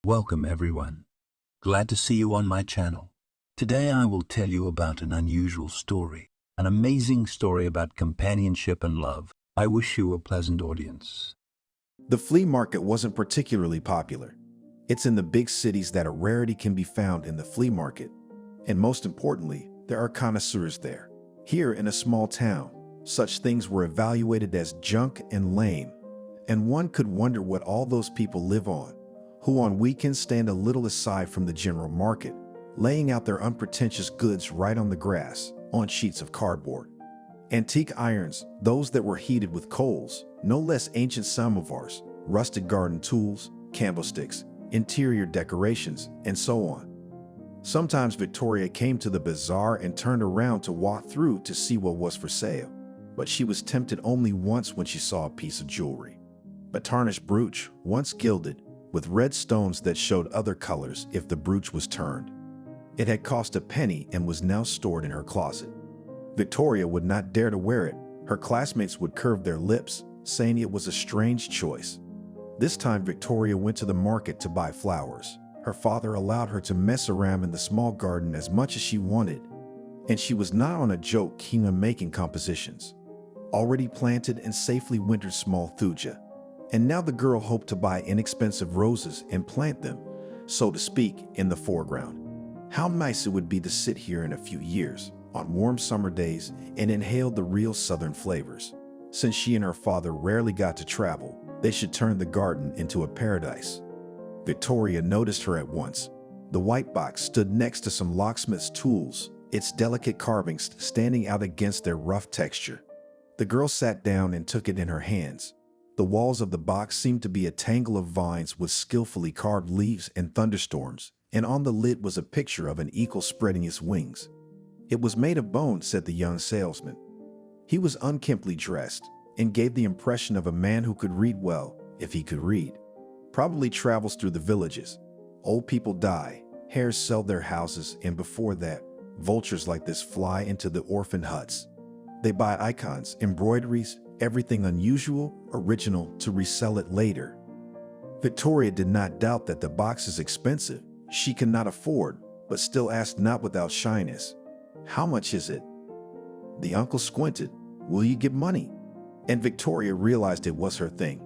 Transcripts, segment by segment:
Welcome everyone. Glad to see you on my channel. Today I will tell you about an unusual story, an amazing story about companionship and love. I wish you a pleasant audience. The flea market wasn't particularly popular. It's in the big cities that a rarity can be found in the flea market. And most importantly, there are connoisseurs there. Here in a small town, such things were evaluated as junk and lame. And one could wonder what all those people live on, who on weekends stand a little aside from the general market, laying out their unpretentious goods right on the grass, on sheets of cardboard. Antique irons, those that were heated with coals, no less ancient samovars, rusted garden tools, candlesticks, interior decorations, and so on. Sometimes Victoria came to the bazaar and turned around to walk through to see what was for sale, but she was tempted only once when she saw a piece of jewelry. A tarnished brooch, once gilded, with red stones that showed other colors if the brooch was turned. It had cost a penny and was now stored in her closet. Victoria would not dare to wear it. Her classmates would curve their lips, saying it was a strange choice. This time Victoria went to the market to buy flowers. Her father allowed her to mess around in the small garden as much as she wanted, and she was not on a joke keen on making compositions. Already planted and safely wintered small thuja. And now the girl hoped to buy inexpensive roses and plant them, so to speak, in the foreground. How nice it would be to sit here in a few years, on warm summer days, and inhale the real southern flavors. Since she and her father rarely got to travel, they should turn the garden into a paradise. Victoria noticed her at once. The white box stood next to some locksmith's tools, its delicate carvings standing out against their rough texture. The girl sat down and took it in her hands. The walls of the box seemed to be a tangle of vines with skillfully carved leaves and thunderstorms, and on the lid was a picture of an eagle spreading its wings. It was made of bone, said the young salesman. He was unkemptly dressed and gave the impression of a man who could read well, if he could read. Probably travels through the villages. Old people die, hares sell their houses, and before that, vultures like this fly into the orphan huts. They buy icons, embroideries, everything unusual, original, to resell it later. Victoria did not doubt that the box is expensive. She cannot afford, but still asked not without shyness, "How much is it?" The uncle squinted. "Will you give money?" And Victoria realized it was her thing.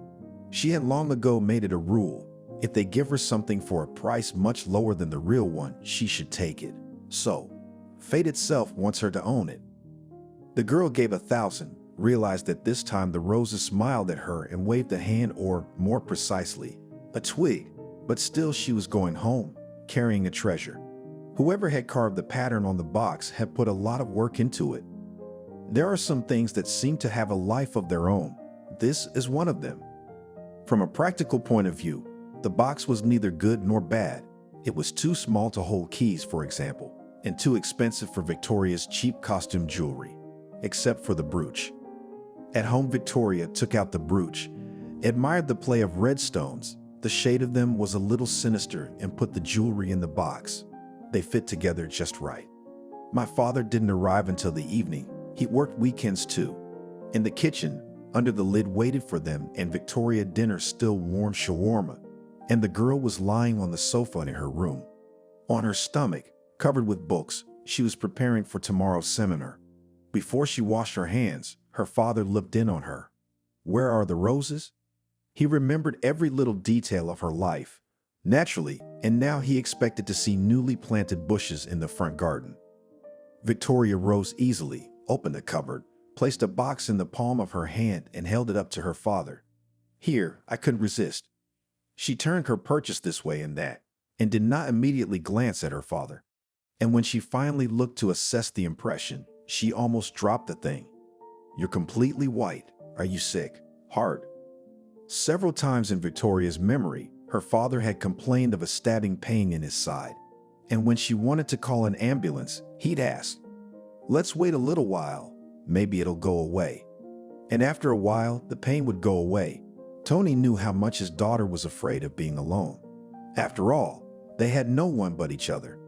She had long ago made it a rule. If they give her something for a price much lower than the real one, she should take it. So, fate itself wants her to own it. The girl gave 1,000, realized that this time the roses smiled at her and waved a hand, or, more precisely, a twig, but still she was going home, carrying a treasure. Whoever had carved the pattern on the box had put a lot of work into it. There are some things that seem to have a life of their own. This is one of them. From a practical point of view, the box was neither good nor bad. It was too small to hold keys, for example, and too expensive for Victoria's cheap costume jewelry, except for the brooch. At home, Victoria took out the brooch, admired the play of red stones. The shade of them was a little sinister, and put the jewelry in the box. They fit together just right. My father didn't arrive until the evening. He worked weekends too. In the kitchen, under the lid waited for them and Victoria dinner, still warm shawarma, and the girl was lying on the sofa in her room. On her stomach, covered with books, she was preparing for tomorrow's seminar. Before she washed her hands, her father looked in on her. "Where are the roses?" He remembered every little detail of her life, naturally, and now he expected to see newly planted bushes in the front garden. Victoria rose easily, opened the cupboard, placed a box in the palm of her hand, and held it up to her father. "Here, I couldn't resist." She turned her purchase this way and that, and did not immediately glance at her father. And when she finally looked to assess the impression, she almost dropped the thing. "You're completely white. Are you sick? Hard?" Several times in Victoria's memory, her father had complained of a stabbing pain in his side. And when she wanted to call an ambulance, he'd ask, "Let's wait a little while. Maybe it'll go away." And after a while, the pain would go away. Tony knew how much his daughter was afraid of being alone. After all, they had no one but each other.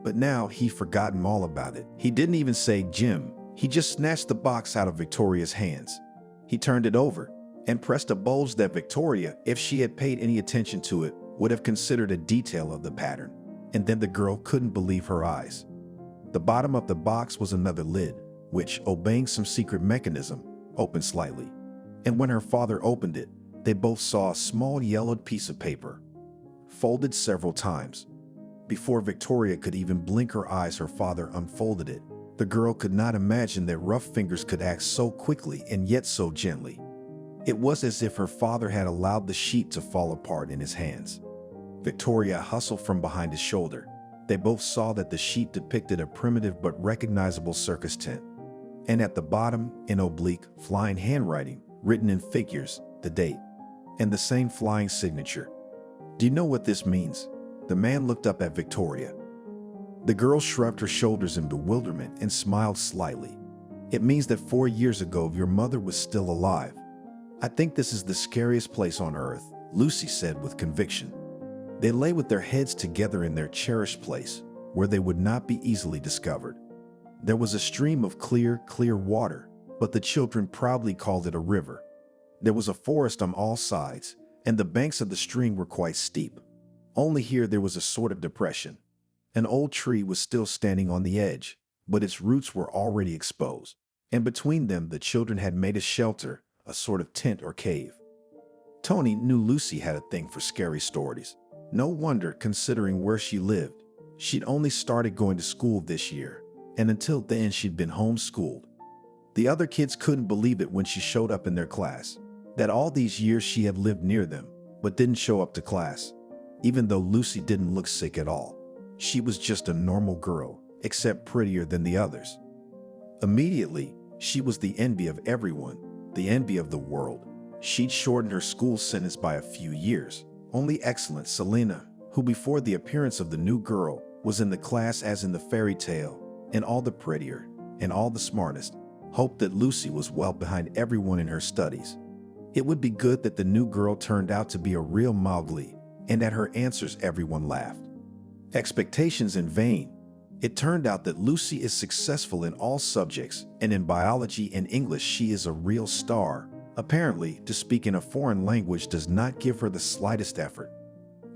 But now he'd forgotten all about it. He didn't even say Jim. He just snatched the box out of Victoria's hands. He turned it over and pressed a bulge that Victoria, if she had paid any attention to it, would have considered a detail of the pattern, and then the girl couldn't believe her eyes. The bottom of the box was another lid, which, obeying some secret mechanism, opened slightly. And when her father opened it, they both saw a small yellowed piece of paper, folded several times. Before Victoria could even blink her eyes, her father unfolded it. The girl could not imagine that rough fingers could act so quickly and yet so gently. It was as if her father had allowed the sheet to fall apart in his hands. Victoria hustled from behind his shoulder. They both saw that the sheet depicted a primitive but recognizable circus tent. And at the bottom, in oblique, flying handwriting, written in figures, the date, and the same flying signature. "Do you know what this means?" The man looked up at Victoria. The girl shrugged her shoulders in bewilderment and smiled slightly. "It means that 4 years ago your mother was still alive." "I think this is the scariest place on earth," Lucy said with conviction. They lay with their heads together in their cherished place, where they would not be easily discovered. There was a stream of clear water, but the children proudly called it a river. There was a forest on all sides, and the banks of the stream were quite steep. Only here there was a sort of depression. An old tree was still standing on the edge, but its roots were already exposed, and between them the children had made a shelter, a sort of tent or cave. Tony knew Lucy had a thing for scary stories. No wonder, considering where she lived. She'd only started going to school this year, and until then she'd been homeschooled. The other kids couldn't believe it when she showed up in their class, that all these years she had lived near them, but didn't show up to class. Even though Lucy didn't look sick at all. She was just a normal girl, except prettier than the others. Immediately, she was the envy of everyone, the envy of the world. She'd shortened her school sentence by a few years. Only excellent Selena, who before the appearance of the new girl, was in the class as in the fairy tale, and all the prettier, and all the smartest, hoped that Lucy was well behind everyone in her studies. It would be good that the new girl turned out to be a real Mowgli, and at her answers everyone laughed. Expectations in vain. It turned out that Lucy is successful in all subjects, and in biology and English she is a real star. Apparently, to speak in a foreign language does not give her the slightest effort.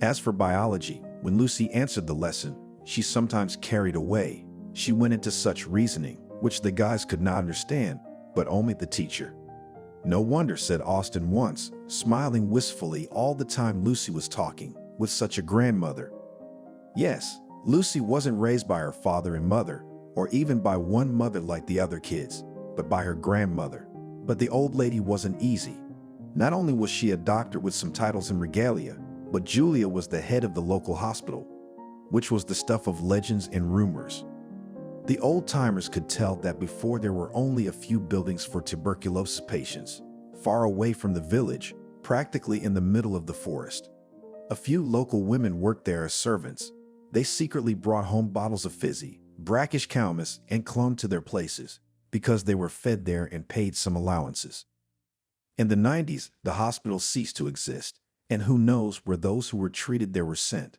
As for biology, when Lucy answered the lesson, she sometimes carried away. She went into such reasoning, which the guys could not understand, but only the teacher. "No wonder," said Austin once, smiling wistfully all the time Lucy was talking, with such a grandmother. Yes, Lucy wasn't raised by her father and mother, or even by one mother like the other kids, but by her grandmother. But the old lady wasn't easy. Not only was she a doctor with some titles and regalia, but Julia was the head of the local hospital, which was the stuff of legends and rumors. The old-timers could tell that before there were only a few buildings for tuberculosis patients, far away from the village, practically in the middle of the forest. A few local women worked there as servants. They secretly brought home bottles of fizzy, brackish calmus, and clung to their places, because they were fed there and paid some allowances. In the 90s, the hospital ceased to exist, and who knows where those who were treated there were sent.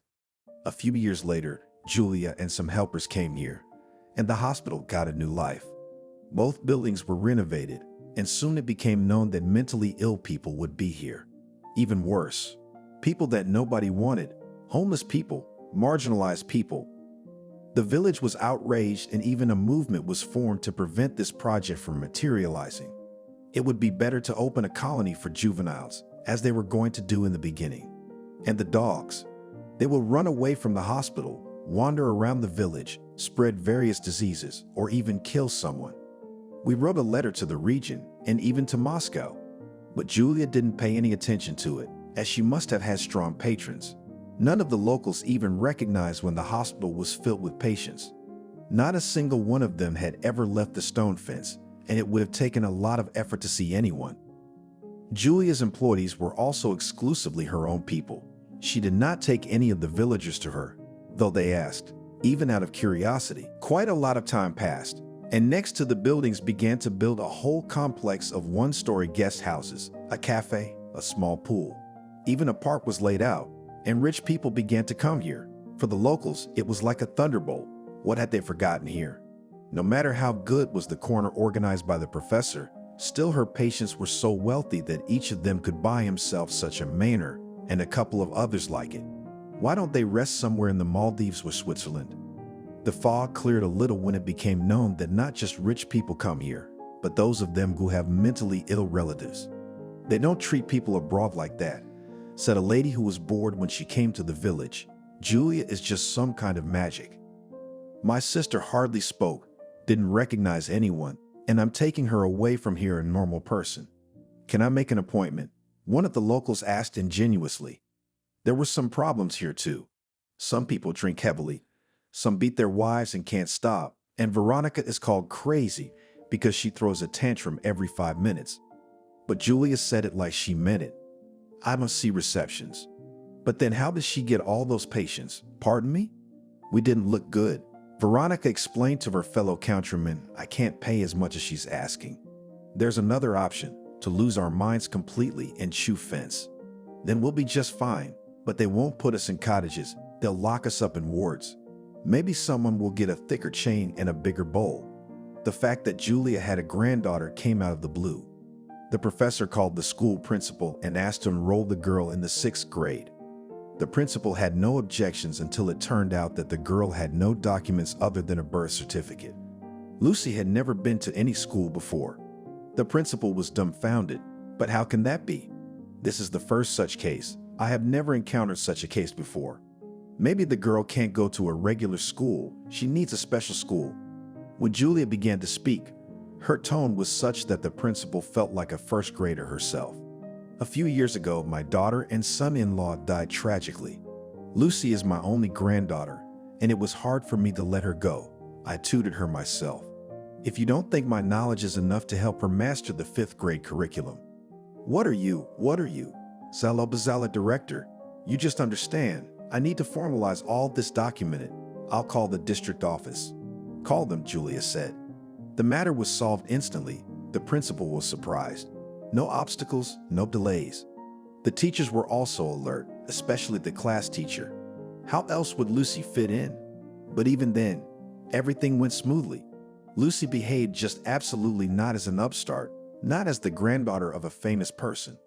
A few years later, Julia and some helpers came here, and the hospital got a new life. Both buildings were renovated, and soon it became known that mentally ill people would be here. Even worse, people that nobody wanted, homeless people, marginalized people. The village was outraged, and even a movement was formed to prevent this project from materializing. It would be better to open a colony for juveniles, as they were going to do in the beginning. And the dogs, they will run away from the hospital, wander around the village, spread various diseases, or even kill someone. We wrote a letter to the region, and even to Moscow. But Julia didn't pay any attention to it, as she must have had strong patrons. None of the locals even recognized when the hospital was filled with patients. Not a single one of them had ever left the stone fence, and it would have taken a lot of effort to see anyone. Julia's employees were also exclusively her own people. She did not take any of the villagers to her, though they asked, even out of curiosity. Quite a lot of time passed, and next to the buildings began to build a whole complex of one-story guest houses, a cafe, a small pool. Even a park was laid out, and rich people began to come here. For the locals, it was like a thunderbolt. What had they forgotten here? No matter how good was the corner organized by the professor, still her patients were so wealthy that each of them could buy himself such a manor and a couple of others like it. Why don't they rest somewhere in the Maldives or Switzerland? The fog cleared a little when it became known that not just rich people come here, but those of them who have mentally ill relatives. They don't treat people abroad like that, said a lady who was bored when she came to the village. Julia is just some kind of magic. My sister hardly spoke, didn't recognize anyone, and I'm taking her away from here a normal person. Can I make an appointment? One of the locals asked ingenuously. There were some problems here too. Some people drink heavily, some beat their wives and can't stop, and Veronica is called crazy because she throws a tantrum every 5 minutes. But Julia said it like she meant it. I must see receptions. But then how does she get all those patients? Pardon me? We didn't look good. Veronica explained to her fellow countrymen, I can't pay as much as she's asking. There's another option, to lose our minds completely and chew fence. Then we'll be just fine, but they won't put us in cottages. They'll lock us up in wards. Maybe someone will get a thicker chain and a bigger bowl. The fact that Julia had a granddaughter came out of the blue. The professor called the school principal and asked to enroll the girl in the 6th grade. The principal had no objections until it turned out that the girl had no documents other than a birth certificate. Lucy had never been to any school before. The principal was dumbfounded. But how can that be? This is the first such case. I have never encountered such a case before. Maybe the girl can't go to a regular school. She needs a special school. When Julia began to speak, her tone was such that the principal felt like a first grader herself. A few years ago, my daughter and son-in-law died tragically. Lucy is my only granddaughter, and it was hard for me to let her go. I tutored her myself. If you don't think my knowledge is enough to help her master the 5th grade curriculum. What are you? Salobazala director. You just understand. I need to formalize all this documented. I'll call the district office. Call them, Julia said. The matter was solved instantly. The principal was surprised. No obstacles, no delays. The teachers were also alert, especially the class teacher. How else would Lucy fit in? But even then, everything went smoothly. Lucy behaved just absolutely not as an upstart, not as the granddaughter of a famous person.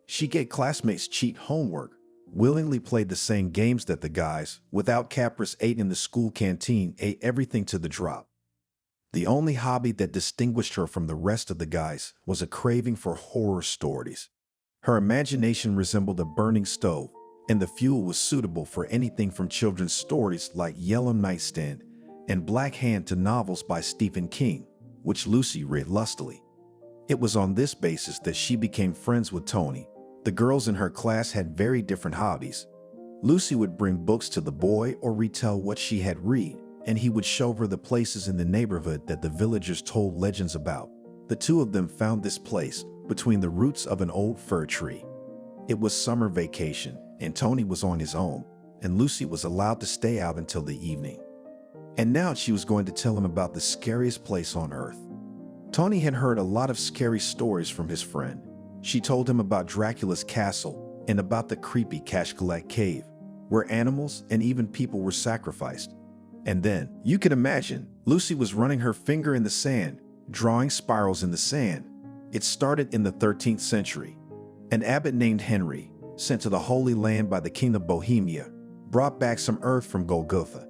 She gave classmates cheat homework, willingly played the same games that the guys, without caprice, ate in the school canteen, ate everything to the drop. The only hobby that distinguished her from the rest of the guys was a craving for horror stories. Her imagination resembled a burning stove, and the fuel was suitable for anything from children's stories like Yellow Nightstand and Black Hand to novels by Stephen King, which Lucy read lustily. It was on this basis that she became friends with Tony. The girls in her class had very different hobbies. Lucy would bring books to the boy or retell what she had read, and he would show her the places in the neighborhood that the villagers told legends about. The two of them found this place between the roots of an old fir tree. It was summer vacation, and Tony was on his own, and Lucy was allowed to stay out until the evening. And now she was going to tell him about the scariest place on earth. Tony had heard a lot of scary stories from his friend. She told him about Dracula's castle and about the creepy Kashkalak cave, where animals and even people were sacrificed. And then, you can imagine, Lucy was running her finger in the sand, drawing spirals in the sand. It started in the 13th century. An abbot named Henry, sent to the Holy Land by the King of Bohemia, brought back some earth from Golgotha,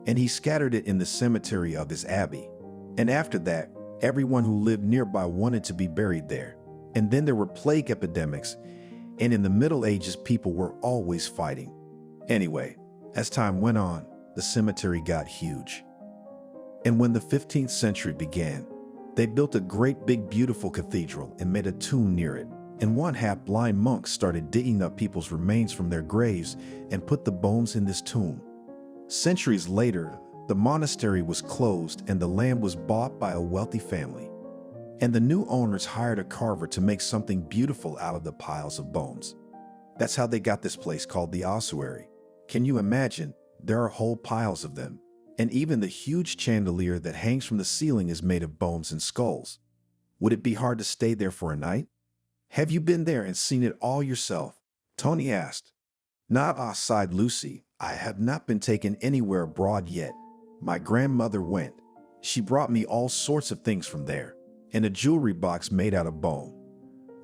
and he scattered it in the cemetery of his abbey. And after that, everyone who lived nearby wanted to be buried there. And then there were plague epidemics, and in the Middle Ages, people were always fighting. Anyway, as time went on, the cemetery got huge. And when the 15th century began, they built a great big beautiful cathedral and made a tomb near it. And one half-blind monk started digging up people's remains from their graves and put the bones in this tomb. Centuries later, the monastery was closed and the land was bought by a wealthy family. And the new owners hired a carver to make something beautiful out of the piles of bones. That's how they got this place called the ossuary. Can you imagine? There are whole piles of them. And even the huge chandelier that hangs from the ceiling is made of bones and skulls. Would it be hard to stay there for a night? Have you been there and seen it all yourself? Tony asked. Not, sighed Lucy. I have not been taken anywhere abroad yet. My grandmother went. She brought me all sorts of things from there. And a jewelry box made out of bone.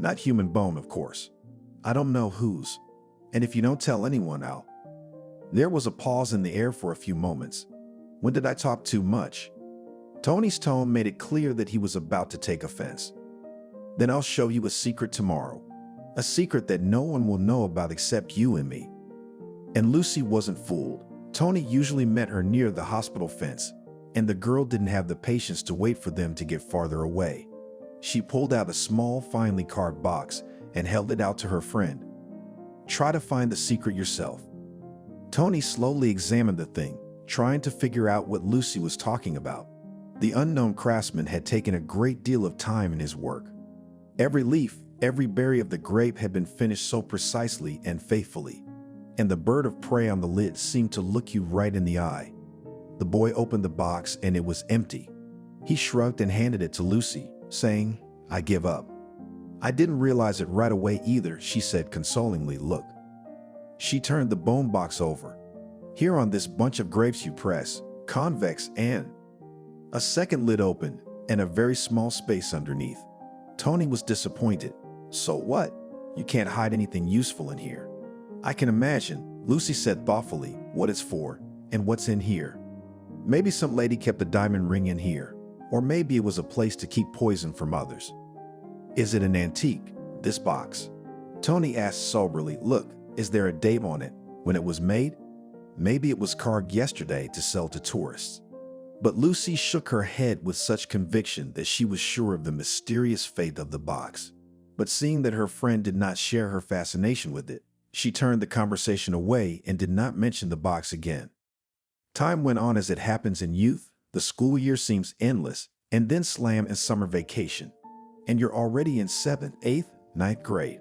Not human bone, of course. I don't know whose. And if you don't tell anyone, There was a pause in the air for a few moments. When did I talk too much? Tony's tone made it clear that he was about to take offense. Then I'll show you a secret tomorrow. A secret that no one will know about except you and me. And Lucy wasn't fooled. Tony usually met her near the hospital fence, and the girl didn't have the patience to wait for them to get farther away. She pulled out a small, finely carved box and held it out to her friend. Try to find the secret yourself. Tony slowly examined the thing, trying to figure out what Lucy was talking about. The unknown craftsman had taken a great deal of time in his work. Every leaf, every berry of the grape had been finished so precisely and faithfully, and the bird of prey on the lid seemed to look you right in the eye. The boy opened the box and it was empty. He shrugged and handed it to Lucy, saying, "I give up." "I didn't realize it right away either," she said consolingly. "Look." She turned the bone box over. "Here on this bunch of grapes you press, convex and—" A second lid opened and a very small space underneath. Tony was disappointed. "So what? You can't hide anything useful in here." "I can imagine," Lucy said thoughtfully, "what it's for and what's in here. Maybe some lady kept a diamond ring in here, or maybe it was a place to keep poison from others." "Is it an antique, this box?" Tony asked soberly. "Look, is there a date on it, when it was made? Maybe it was carved yesterday to sell to tourists." But Lucy shook her head with such conviction that she was sure of the mysterious fate of the box. But seeing that her friend did not share her fascination with it, she turned the conversation away and did not mention the box again. Time went on as it happens in youth. The school year seems endless, and then slam and summer vacation. And you're already in 7th, 8th, 9th grade.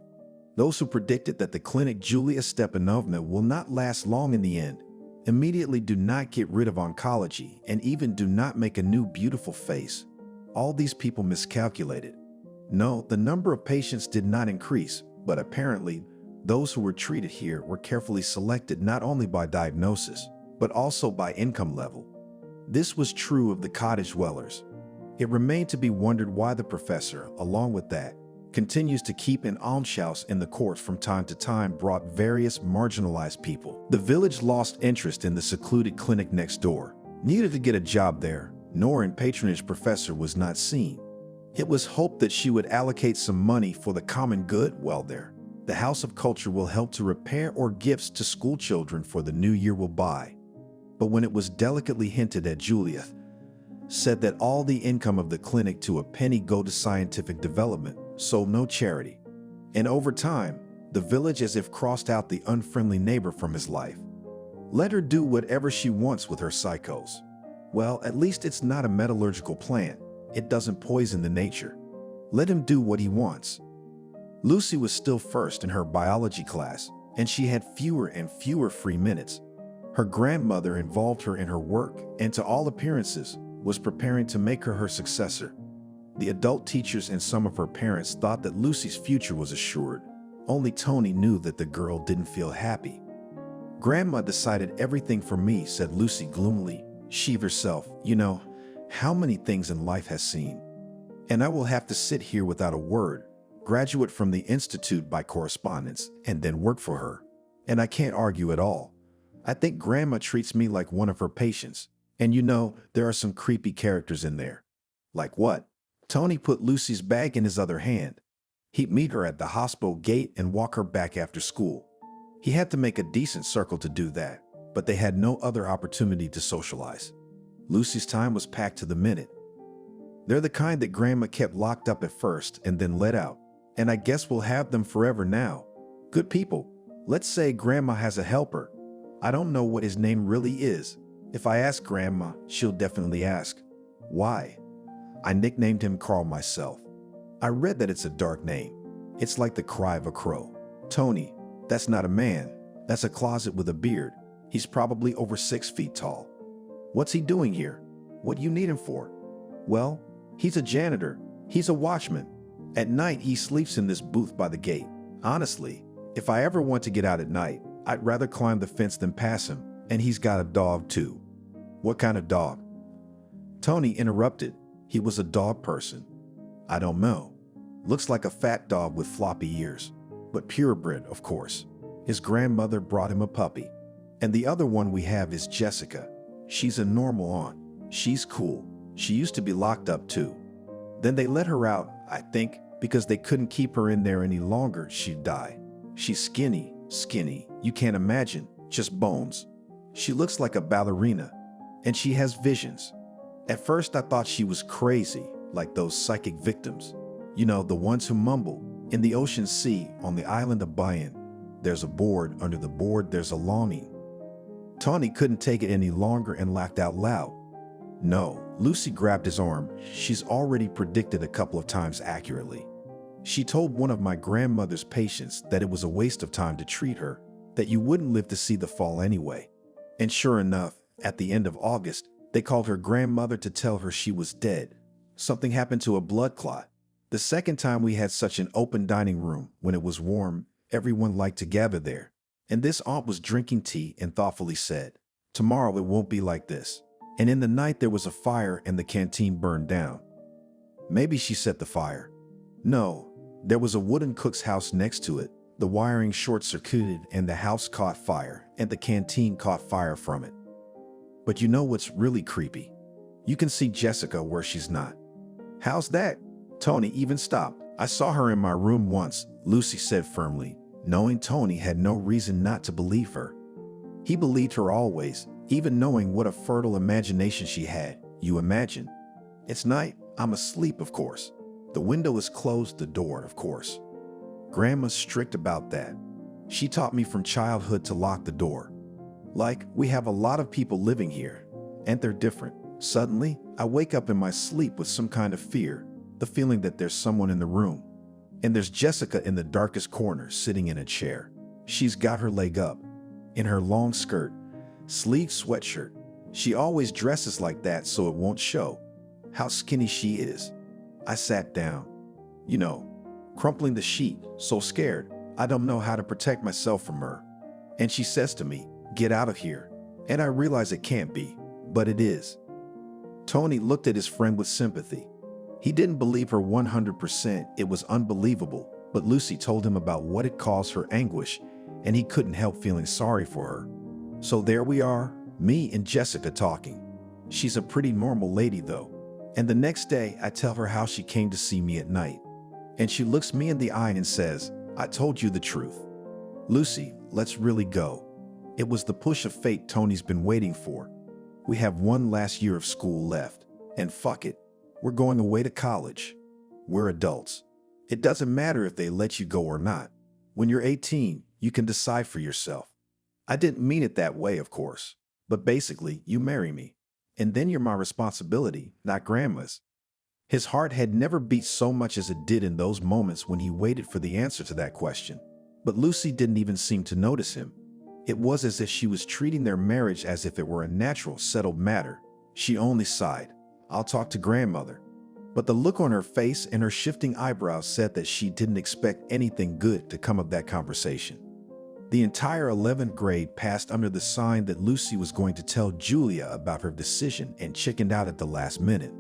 Those who predicted that the clinic Julia Stepanovna will not last long in the end immediately do not get rid of oncology and even do not make a new beautiful face. All these people miscalculated. No, the number of patients did not increase, but apparently those who were treated here were carefully selected not only by diagnosis, but also by income level. This was true of the cottage dwellers. It remained to be wondered why the professor, along with that, continues to keep an almshouse in the court from time to time brought various marginalized people. The village lost interest in the secluded clinic next door. Neither to get a job there, nor in patronage professor was not seen. It was hoped that she would allocate some money for the common good. Well, there, the House of Culture will help to repair or gifts to school children for the new year will buy. But when it was delicately hinted at, Julia said that all the income of the clinic to a penny go to scientific development, so no charity. And over time, the village as if crossed out the unfriendly neighbor from his life. Let her do whatever she wants with her psychos. Well, at least it's not a metallurgical plant. It doesn't poison the nature. Let him do what he wants. Lucy was still first in her biology class, and she had fewer and fewer free minutes. Her grandmother involved her in her work, and to all appearances, was preparing to make her successor. The adult teachers and some of her parents thought that Lucy's future was assured. Only Tony knew that the girl didn't feel happy. "Grandma decided everything for me," said Lucy gloomily. She herself, "You know, how many things in life has seen. And I will have to sit here without a word, graduate from the institute by correspondence, and then work for her. And I can't argue at all. I think Grandma treats me like one of her patients. And you know, there are some creepy characters in there." "Like what?" Tony put Lucy's bag in his other hand. He'd meet her at the hospital gate and walk her back after school. He had to make a decent circle to do that, but they had no other opportunity to socialize. Lucy's time was packed to the minute. "They're the kind that Grandma kept locked up at first and then let out, and I guess we'll have them forever now. Good people. Let's say Grandma has a helper. I don't know what his name really is. If I ask Grandma, she'll definitely ask, 'Why?' I nicknamed him Carl myself. I read that it's a dark name. It's like the cry of a crow. Tony, that's not a man. That's a closet with a beard. He's probably over 6 feet tall. What's he doing here? What you need him for?" "Well, he's a janitor. He's a watchman. At night, he sleeps in this booth by the gate. Honestly, if I ever want to get out at night, I'd rather climb the fence than pass him. And he's got a dog too." "What kind of dog?" Tony interrupted. He was a dog person. "I don't know. Looks like a fat dog with floppy ears. But purebred, of course. His grandmother brought him a puppy. And the other one we have is Jessica. She's a normal aunt. She's cool. She used to be locked up too. Then they let her out, I think, because they couldn't keep her in there any longer. She'd die. She's skinny, you can't imagine, just bones. She looks like a ballerina, and she has visions. At first I thought she was crazy, like those psychic victims. You know, the ones who mumble. In the ocean sea, on the island of Bayan, there's a board, under the board there's a longing. Tawny couldn't take it any longer and laughed out loud. No, Lucy grabbed his arm. She's already predicted a couple of times accurately. She told one of my grandmother's patients that it was a waste of time to treat her, that you wouldn't live to see the fall anyway. And sure enough, at the end of August, they called her grandmother to tell her she was dead. Something happened to a blood clot. The second time we had such an open dining room, when it was warm, everyone liked to gather there. And this aunt was drinking tea and thoughtfully said, "Tomorrow it won't be like this." And in the night there was a fire and the canteen burned down. Maybe she set the fire. No, there was a wooden cook's house next to it. The wiring short-circuited and the house caught fire and the canteen caught fire from it. But you know what's really creepy? You can see Jessica where she's not. How's that? Tony even stopped. I saw her in my room once, Lucy said firmly, knowing Tony had no reason not to believe her. He believed her always, even knowing what a fertile imagination she had. You imagine. It's night, I'm asleep, of course. The window is closed, the door, of course. Grandma's strict about that. She taught me from childhood to lock the door. Like, we have a lot of people living here, and they're different. Suddenly, I wake up in my sleep with some kind of fear, the feeling that there's someone in the room. And there's Jessica in the darkest corner, sitting in a chair. She's got her leg up, in her long skirt, sleeved sweatshirt. She always dresses like that so it won't show how skinny she is. I sat down, you know, crumpling the sheet, so scared. I don't know how to protect myself from her. And she says to me, "Get out of here." And I realize it can't be, but it is. Tony looked at his friend with sympathy. He didn't believe her 100%, it was unbelievable, but Lucy told him about what had caused her anguish, and he couldn't help feeling sorry for her. So there we are, me and Jessica talking. She's a pretty normal lady though. And the next day, I tell her how she came to see me at night. And she looks me in the eye and says, "I told you the truth. Lucy, let's really go." It was the push of fate Tony's been waiting for. We have one last year of school left, and fuck it, we're going away to college. We're adults. It doesn't matter if they let you go or not. When you're 18, you can decide for yourself. I didn't mean it that way, of course, but basically, you marry me. And then you're my responsibility, not Grandma's. His heart had never beat so much as it did in those moments when he waited for the answer to that question. But Lucy didn't even seem to notice him. It was as if she was treating their marriage as if it were a natural, settled matter. She only sighed, "I'll talk to Grandmother." But the look on her face and her shifting eyebrows said that she didn't expect anything good to come of that conversation. The entire 11th grade passed under the sign that Lucy was going to tell Julia about her decision and chickened out at the last minute.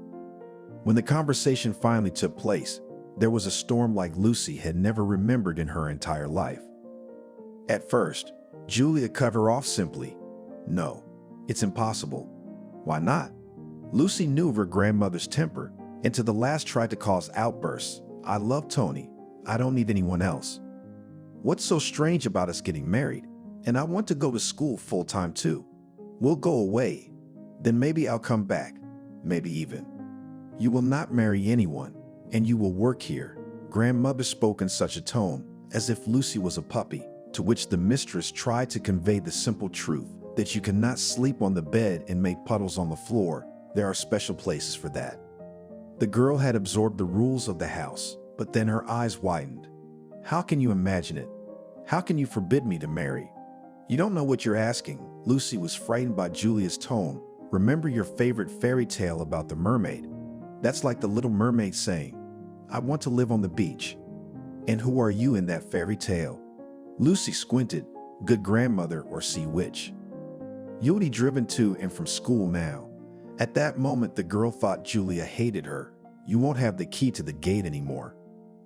When the conversation finally took place, there was a storm like Lucy had never remembered in her entire life. At first, Julia cut her off simply. "No, it's impossible." "Why not?" Lucy knew of her grandmother's temper, and to the last tried to cause outbursts. "I love Tony. I don't need anyone else. What's so strange about us getting married? And I want to go to school full-time too. We'll go away. Then maybe I'll come back. Maybe even. You will not marry anyone, and you will work here." Grandmother spoke in such a tone, as if Lucy was a puppy, to which the mistress tried to convey the simple truth that you cannot sleep on the bed and make puddles on the floor. There are special places for that. The girl had absorbed the rules of the house, but then her eyes widened. "How can you imagine it? How can you forbid me to marry? You don't know what you're asking." Lucy was frightened by Julia's tone. "Remember your favorite fairy tale about the mermaid? That's like the Little Mermaid saying, 'I want to live on the beach.' And who are you in that fairy tale?" Lucy squinted. "Good grandmother or sea witch. You'll be driven to and from school now." At that moment, the girl thought Julia hated her. "You won't have the key to the gate anymore.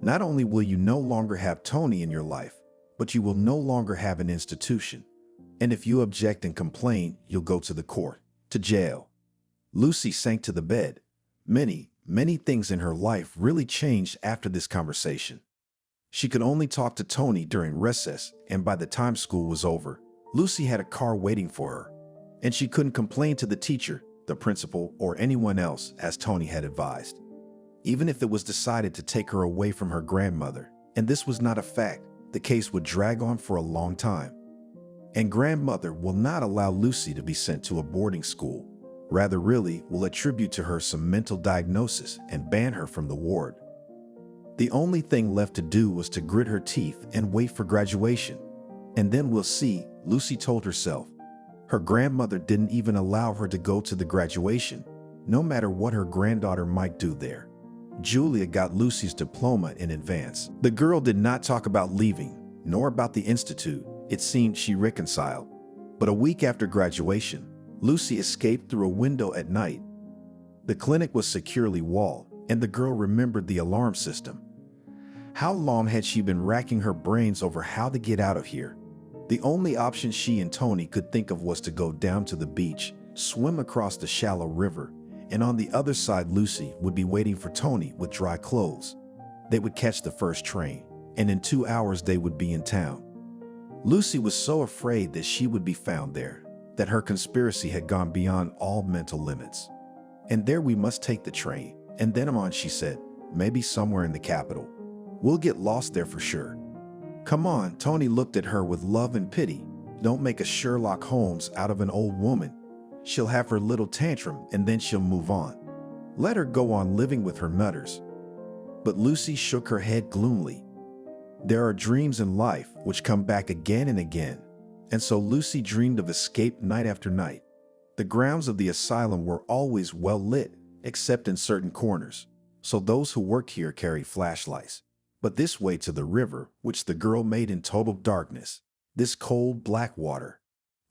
Not only will you no longer have Tony in your life, but you will no longer have an institution. And if you object and complain, you'll go to the court, to jail. Lucy sank to the bed. Many things in her life really changed after this conversation. She could only talk to Tony during recess, and by the time school was over, Lucy had a car waiting for her. And she couldn't complain to the teacher, the principal, or anyone else, as Tony had advised. Even if it was decided to take her away from her grandmother, and this was not a fact, the case would drag on for a long time. And grandmother will not allow Lucy to be sent to a boarding school. Rather, really will attribute to her some mental diagnosis and ban her from the ward. The only thing left to do was to grit her teeth and wait for graduation. And then we'll see, Lucy told herself. Her grandmother didn't even allow her to go to the graduation, no matter what her granddaughter might do there. Julia got Lucy's diploma in advance. The girl did not talk about leaving, nor about the institute. It seemed she reconciled. But a week after graduation, Lucy escaped through a window at night. The clinic was securely walled, and the girl remembered the alarm system. How long had she been racking her brains over how to get out of here? The only option she and Tony could think of was to go down to the beach, swim across the shallow river, and on the other side Lucy would be waiting for Tony with dry clothes. They would catch the first train, and in 2 hours they would be in town. Lucy was so afraid that she would be found there, that her conspiracy had gone beyond all mental limits. And there we must take the train, and then on, she said, maybe somewhere in the capital. We'll get lost there for sure. Come on, Tony looked at her with love and pity. Don't make a Sherlock Holmes out of an old woman. She'll have her little tantrum and then she'll move on. Let her go on living with her nutters. But Lucy shook her head gloomily. There are dreams in life which come back again and again. And so Lucy dreamed of escape night after night. The grounds of the asylum were always well lit, except in certain corners. So those who worked here carried flashlights. But this way to the river, which the girl made in total darkness, this cold black water.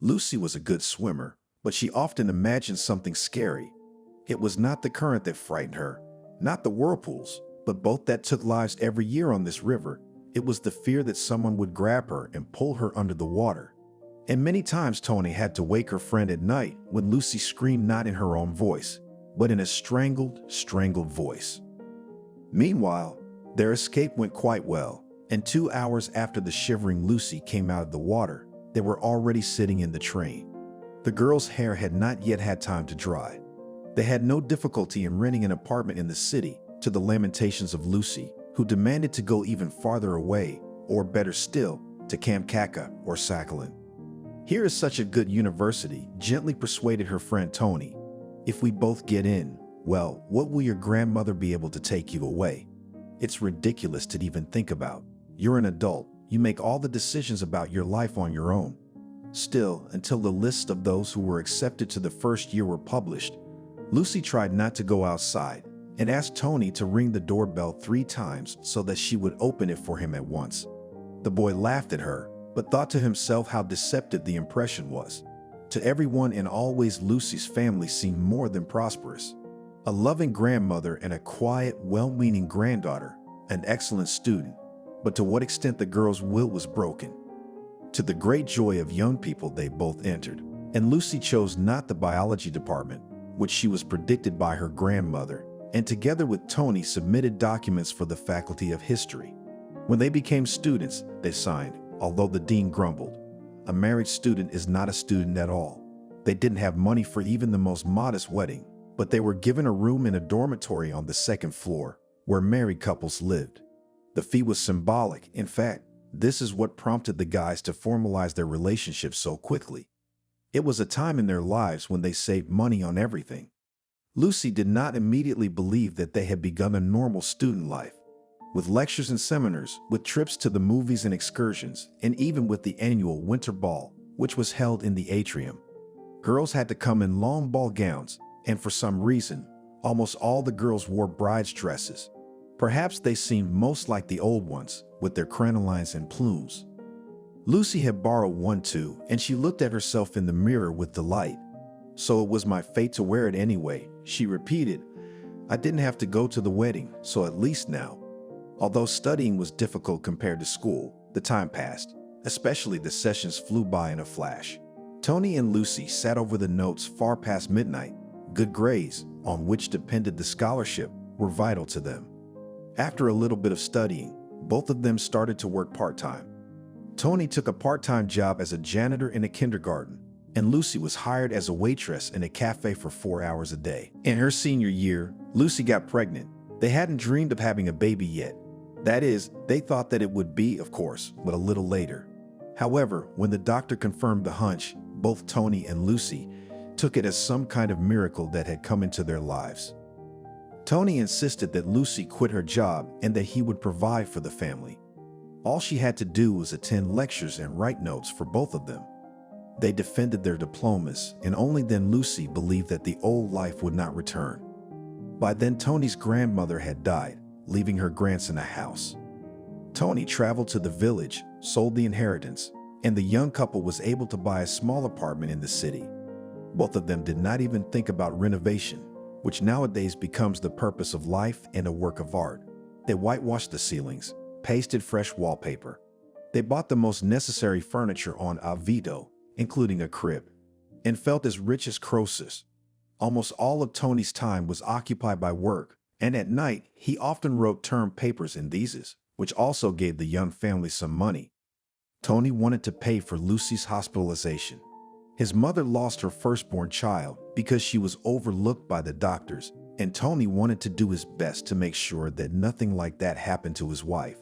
Lucy was a good swimmer, but she often imagined something scary. It was not the current that frightened her, not the whirlpools, but both that took lives every year on this river. It was the fear that someone would grab her and pull her under the water. And many times Tony had to wake her friend at night when Lucy screamed not in her own voice, but in a strangled voice. Meanwhile, their escape went quite well, and 2 hours after the shivering Lucy came out of the water, they were already sitting in the train. The girl's hair had not yet had time to dry. They had no difficulty in renting an apartment in the city, to the lamentations of Lucy, who demanded to go even farther away, or better still, to Kamchatka or Sakhalin. Here is such a good university, gently persuaded her friend Tony. If we both get in, well, what will your grandmother be able to take you away? It's ridiculous to even think about. You're an adult. You make all the decisions about your life on your own. Still, until the list of those who were accepted to the first year were published, Lucy tried not to go outside and asked Tony to ring the doorbell 3 times so that she would open it for him at once. The boy laughed at her, but thought to himself how deceptive the impression was. To everyone and always, Lucy's family seemed more than prosperous. A loving grandmother and a quiet, well-meaning granddaughter, an excellent student. But to what extent the girl's will was broken. To the great joy of young people, they both entered, and Lucy chose not the biology department, which she was predicted by her grandmother, and together with Tony submitted documents for the faculty of history. When they became students, they signed, although the dean grumbled. A married student is not a student at all. They didn't have money for even the most modest wedding, but they were given a room in a dormitory on the 2nd floor, where married couples lived. The fee was symbolic. In fact, this is what prompted the guys to formalize their relationship so quickly. It was a time in their lives when they saved money on everything. Lucy did not immediately believe that they had begun a normal student life, with lectures and seminars, with trips to the movies and excursions, and even with the annual winter ball, which was held in the atrium. Girls had to come in long ball gowns, and for some reason, almost all the girls wore brides' dresses. Perhaps they seemed most like the old ones, with their crinolines and plumes. Lucy had borrowed one too, and she looked at herself in the mirror with delight. So it was my fate to wear it anyway, she repeated. I didn't have to go to the wedding, so at least now. Although studying was difficult compared to school, the time passed, Especially the sessions flew by in a flash. Tony and Lucy sat over the notes far past midnight. Good grades, on which depended the scholarship, were vital to them. After a little bit of studying, both of them started to work part-time. Tony took a part-time job as a janitor in a kindergarten, and Lucy was hired as a waitress in a cafe for 4 hours a day. In her senior year, Lucy got pregnant. They hadn't dreamed of having a baby yet. That is, they thought that it would be, of course, but a little later. However, when the doctor confirmed the hunch, both Tony and Lucy took it as some kind of miracle that had come into their lives. Tony insisted that Lucy quit her job and that he would provide for the family. All she had to do was attend lectures and write notes for both of them. They defended their diplomas, and only then Lucy believed that the old life would not return. By then, Tony's grandmother had died, leaving her grandson a house. Tony traveled to the village, sold the inheritance, and the young couple was able to buy a small apartment in the city. Both of them did not even think about renovation, which nowadays becomes the purpose of life and a work of art. They whitewashed the ceilings, pasted fresh wallpaper. They bought the most necessary furniture on Avito, including a crib, and felt as rich as Croesus. Almost all of Tony's time was occupied by work, and at night he often wrote term papers in theses, which also gave the young family some money. Tony wanted to pay for Lucy's hospitalization. His mother lost her firstborn child because she was overlooked by the doctors, and Tony wanted to do his best to make sure that nothing like that happened to his wife.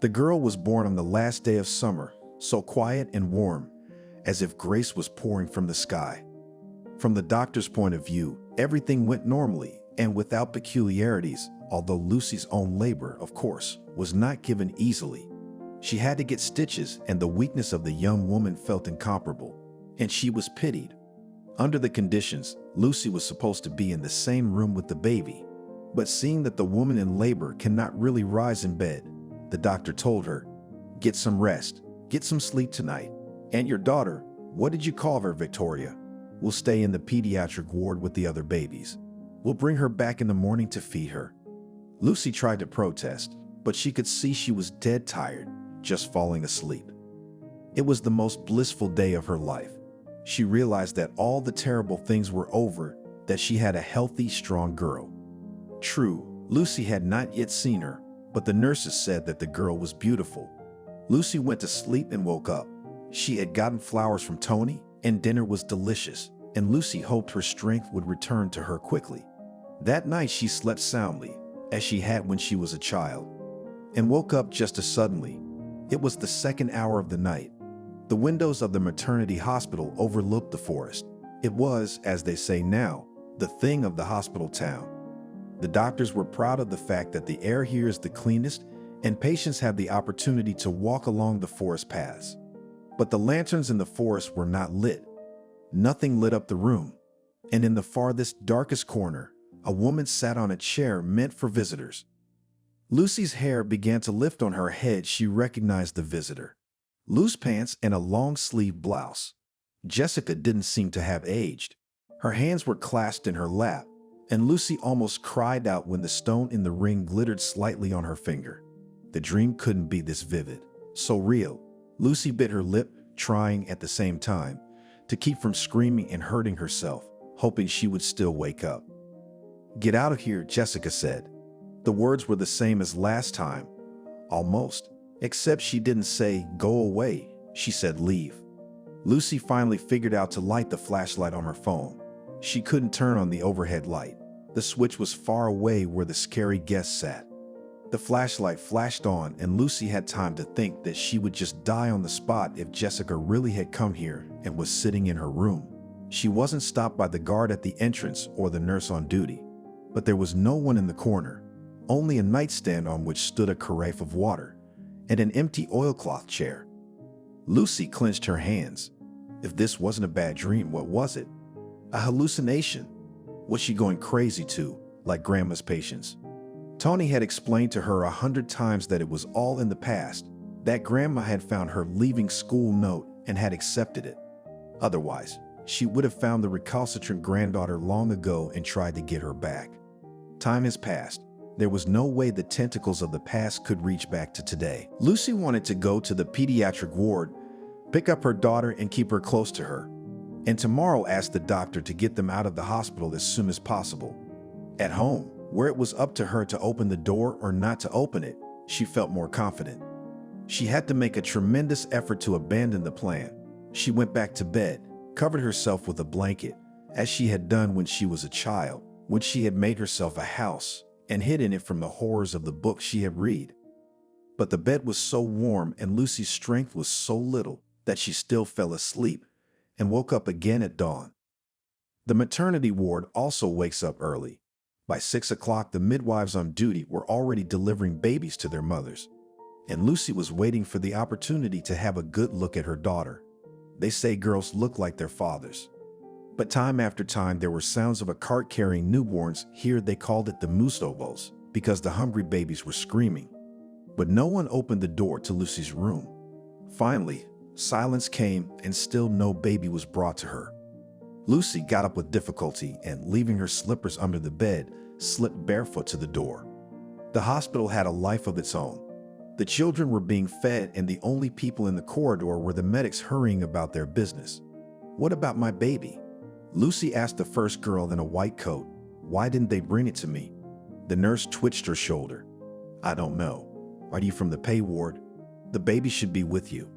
The girl was born on the last day of summer, so quiet and warm, as if grace was pouring from the sky. From the doctor's point of view, everything went normally and without peculiarities, although Lucy's own labor, of course, was not given easily. She had to get stitches, and the weakness of the young woman felt incomparable, and she was pitied. Under the conditions, Lucy was supposed to be in the same room with the baby, but seeing that the woman in labor cannot really rise in bed, the doctor told her, "Get some rest, get some sleep tonight, and your daughter, what did you call her, Victoria, will stay in the pediatric ward with the other babies. We'll bring her back in the morning to feed her." Lucy tried to protest, but she could see she was dead tired, just falling asleep. It was the most blissful day of her life. She realized that all the terrible things were over, that she had a healthy, strong girl. True, Lucy had not yet seen her, but the nurses said that the girl was beautiful. Lucy went to sleep and woke up. She had gotten flowers from Tony, and dinner was delicious, and Lucy hoped her strength would return to her quickly. That night she slept soundly, as she had when she was a child, and woke up just as suddenly. It was the second hour of the night. The windows of the maternity hospital overlooked the forest. It was, as they say now, the thing of the hospital town. The doctors were proud of the fact that the air here is the cleanest, and patients have the opportunity to walk along the forest paths. But the lanterns in the forest were not lit. Nothing lit up the room, and in the farthest, darkest corner, a woman sat on a chair meant for visitors. Lucy's hair began to lift on her head. She recognized the visitor. Loose pants and a long-sleeved blouse. Jessica didn't seem to have aged. Her hands were clasped in her lap, and Lucy almost cried out when the stone in the ring glittered slightly on her finger. The dream couldn't be this vivid, so real. Lucy bit her lip, trying at the same time to keep from screaming and hurting herself, hoping she would still wake up. "Get out of here," Jessica said. The words were the same as last time, almost, except she didn't say, "Go away." She said, "Leave." Lucy finally figured out to light the flashlight on her phone. She couldn't turn on the overhead light. The switch was far away where the scary guest sat. The flashlight flashed on, and Lucy had time to think that she would just die on the spot if Jessica really had come here and was sitting in her room. She wasn't stopped by the guard at the entrance or the nurse on duty. But there was no one in the corner, only a nightstand on which stood a carafe of water and an empty oilcloth chair. Lucy clenched her hands. If this wasn't a bad dream, what was it? A hallucination? Was she going crazy too, like Grandma's patients? Tony had explained to her 100 times that it was all in the past, that Grandma had found her leaving school note and had accepted it. Otherwise, she would have found the recalcitrant granddaughter long ago and tried to get her back. Time has passed. There was no way the tentacles of the past could reach back to today. Lucy wanted to go to the pediatric ward, pick up her daughter and keep her close to her, and tomorrow ask the doctor to get them out of the hospital as soon as possible. At home, where it was up to her to open the door or not to open it, she felt more confident. She had to make a tremendous effort to abandon the plan. She went back to bed, covered herself with a blanket, as she had done when she was a child, when she had made herself a house and hid in it from the horrors of the books she had read. But the bed was so warm and Lucy's strength was so little that she still fell asleep and woke up again at dawn. The maternity ward also wakes up early. By 6 o'clock, the midwives on duty were already delivering babies to their mothers, and Lucy was waiting for the opportunity to have a good look at her daughter. They say girls look like their fathers. But time after time, there were sounds of a cart carrying newborns. Here they called it the wonderbot because the hungry babies were screaming. But no one opened the door to Lucy's room. Finally, silence came and still no baby was brought to her. Lucy got up with difficulty and, leaving her slippers under the bed, slipped barefoot to the door. The hospital had a life of its own. The children were being fed and the only people in the corridor were the medics hurrying about their business. "What about my baby?" Lucy asked the first girl in a white coat. "Why didn't they bring it to me?" The nurse twitched her shoulder. "I don't know. Are you from the pay ward? The baby should be with you.